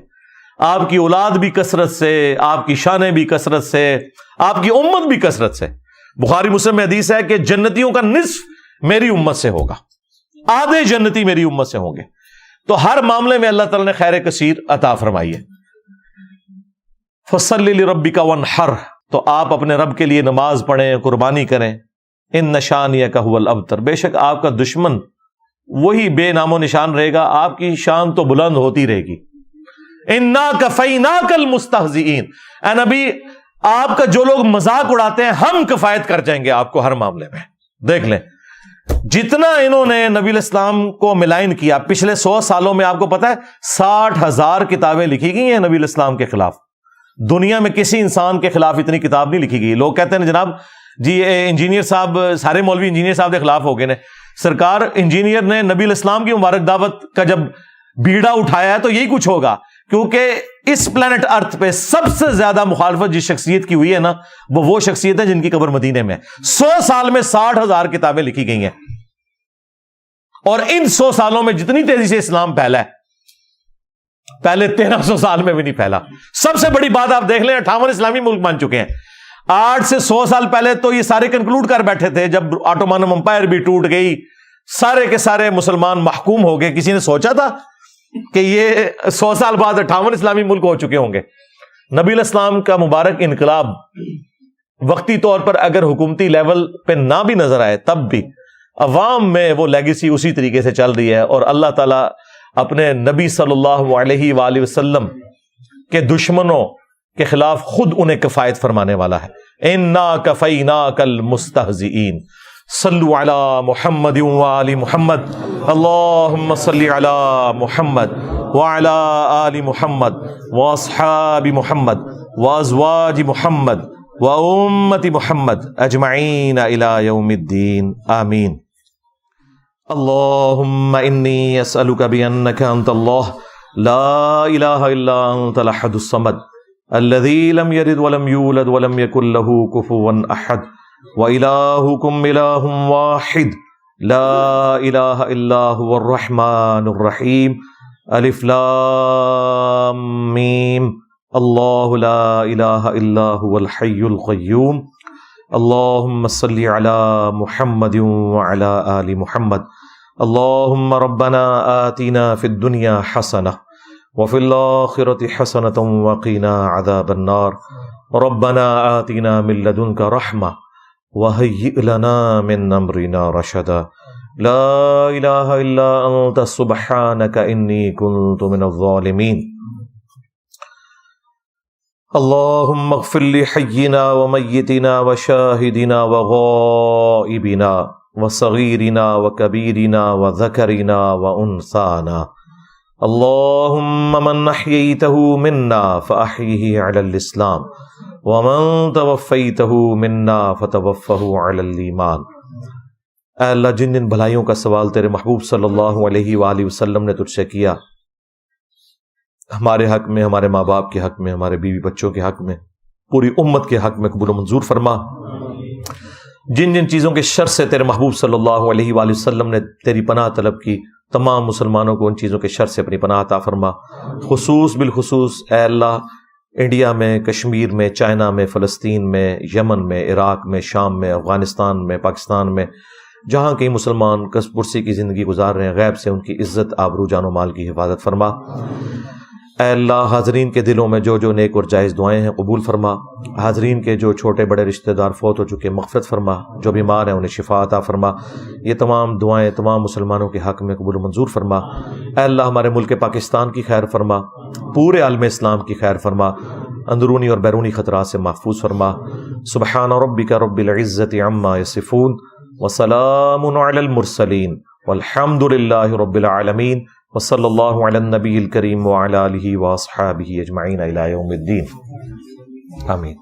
آپ کی اولاد بھی کثرت سے، آپ کی شانیں بھی کثرت سے، آپ کی امت بھی کثرت سے۔ بخاری مسلم میں حدیث ہے کہ جنتیوں کا نصف میری امت سے ہوگا، آدھے جنتی میری امت سے ہوں گے۔ تو ہر معاملے میں اللہ تعالیٰ نے خیر کثیر عطا فرمائی ہے۔ فصل لربک وانحر، تو آپ اپنے رب کے لیے نماز پڑھیں، قربانی کریں. ان شانیک هو الابتر، بے شک آپ کا دشمن وہی بے نام و نشان رہے گا، آپ کی شان تو بلند ہوتی رہے گی. انا کفیناک المستہزئین، اے نبی آپ کا جو لوگ مذاق اڑاتے ہیں ہم کفایت کر جائیں گے آپ کو ہر معاملے میں. دیکھ لیں جتنا انہوں نے نبی الاسلام کو ملائن کیا، پچھلے 100 سالوں میں آپ کو پتا ہے 60,000 کتابیں لکھی گئی ہیں نبی الاسلام کے خلاف. دنیا میں کسی انسان کے خلاف اتنی کتاب نہیں لکھی گئی. لوگ کہتے ہیں جناب جی انجینئر صاحب، سارے مولوی انجینئر صاحب کے خلاف ہو گئے نے. سرکار انجینئر نے نبی الاسلام کی مبارک دعوت کا جب بیڑا اٹھایا ہے تو یہی کچھ ہوگا، کیونکہ اس پلانٹ ارتھ پہ سب سے زیادہ مخالفت جس شخصیت کی ہوئی ہے نا، وہ شخصیت ہے جن کی قبر مدینے میں. 100 سال میں 60,000 کتابیں لکھی گئی ہیں، اور ان 100 سالوں میں جتنی تیزی سے اسلام پھیلا ہے پہلے 1300 سال میں بھی نہیں پھیلا. سب سے بڑی بات آپ دیکھ لیں 58 اسلامی ملک بن چکے ہیں. 8 سے 100 سال پہلے تو یہ سارے کنکلوڈ کر بیٹھے تھے، جب آٹومان امپائر بھی ٹوٹ گئی، سارے کے سارے مسلمان محکوم ہو گئے. کسی نے سوچا تھا کہ یہ 100 سال بعد 58 اسلامی ملک ہو چکے ہوں گے؟ نبی الاسلام کا مبارک انقلاب وقتی طور پر اگر حکومتی لیول پہ نہ بھی نظر آئے تب بھی عوام میں وہ لیگیسی اسی طریقے سے چل رہی ہے، اور اللہ تعالیٰ اپنے نبی صلی اللہ علیہ وآلہ وسلم کے دشمنوں کے خلاف خود انہیں کفایت فرمانے والا ہے. انا کفیناک المستہزئین. صلو علی محمد وآل محمد، اللہم صلی علی محمد وعلی آل محمد واصحاب محمد وازواج محمد وامت محمد اجمعین الی یوم الدین، آمین. اللہم انی اسألک بانک انت اللہ لا الہ الا انت الاحد الصمد الذی لم یلد ولم یولد ولم یکن لہ کفوا احد وَإِلَٰهُكُمْ إِلَٰهٌ وَاحِدٌ لَا إِلَٰهَ إِلَّا هُوَ الرَّحْمَٰنُ الرَّحِيمُ. الف لام میم. اللہ لا الہ الا هو الحی القیوم. اللہم صلی علی محمد وعلی آل محمد. اللہم ربنا آتنا فی الدنیا حسنہ وفی الآخرۃ حسنۃ وقنا عذاب النار. ربنا آتنا من لدنک رحمہ وَهَيِّئْ لَنَا مِنْ أَمْرِنَا رَشَدًا. لَا إِلَٰهَ إِلَّا أَنْتَ سُبْحَانَكَ إِنِّي كُنْتُ مِنَ الظَّالِمِينَ. اللهم اغفر لحينا وميتنا وشاهدنا وغائبنا وصغيرنا وكبيرنا وذكرنا وأنثانا. اللهم من أحييته منا فأحيه على الإسلام ومن توفیتہ منا فتوفہ علی الایمان. اے اللہ جن جن بھلائیوں کا سوال تیرے محبوب صلی اللہ علیہ وآلہ وسلم نے تجھ سے کیا، ہمارے حق میں، ہمارے ماں باپ کے حق میں، ہمارے بیوی بچوں کے حق میں، پوری امت کے حق میں قبول و منظور فرما. جن جن چیزوں کے شر سے تیرے محبوب صلی اللہ علیہ وآلہ وسلم نے تیری پناہ طلب کی، تمام مسلمانوں کو ان چیزوں کے شر سے اپنی پناہ عطا فرما. خصوص بالخصوص اے اللہ انڈیا میں، کشمیر میں، چائنا میں، فلسطین میں، یمن میں، عراق میں، شام میں، افغانستان میں، پاکستان میں، جہاں کئی مسلمان کس پرسی کی زندگی گزار رہے ہیں، غیب سے ان کی عزت، آبرو، جان و مال کی حفاظت فرما. اے اللہ حاضرین کے دلوں میں جو جو نیک اور جائز دعائیں ہیں قبول فرما. حاضرین کے جو چھوٹے بڑے رشتہ دار فوت ہو چکے مغفرت فرما، جو بیمار ہیں انہیں شفا عطا فرما. یہ تمام دعائیں تمام مسلمانوں کے حق میں قبول و منظور فرما. اے اللہ ہمارے ملک پاکستان کی خیر فرما، پورے عالم اسلام کی خیر فرما، اندرونی اور بیرونی خطرات سے محفوظ فرما. سبحان ربک رب العزت عما یصفون وسلام علی المرسلین والحمد للہ رب العالمین. وصلی اللہ علی النبی الکریم وعلی آلہ واصحابہ اجمعین الی یوم الدین، آمین.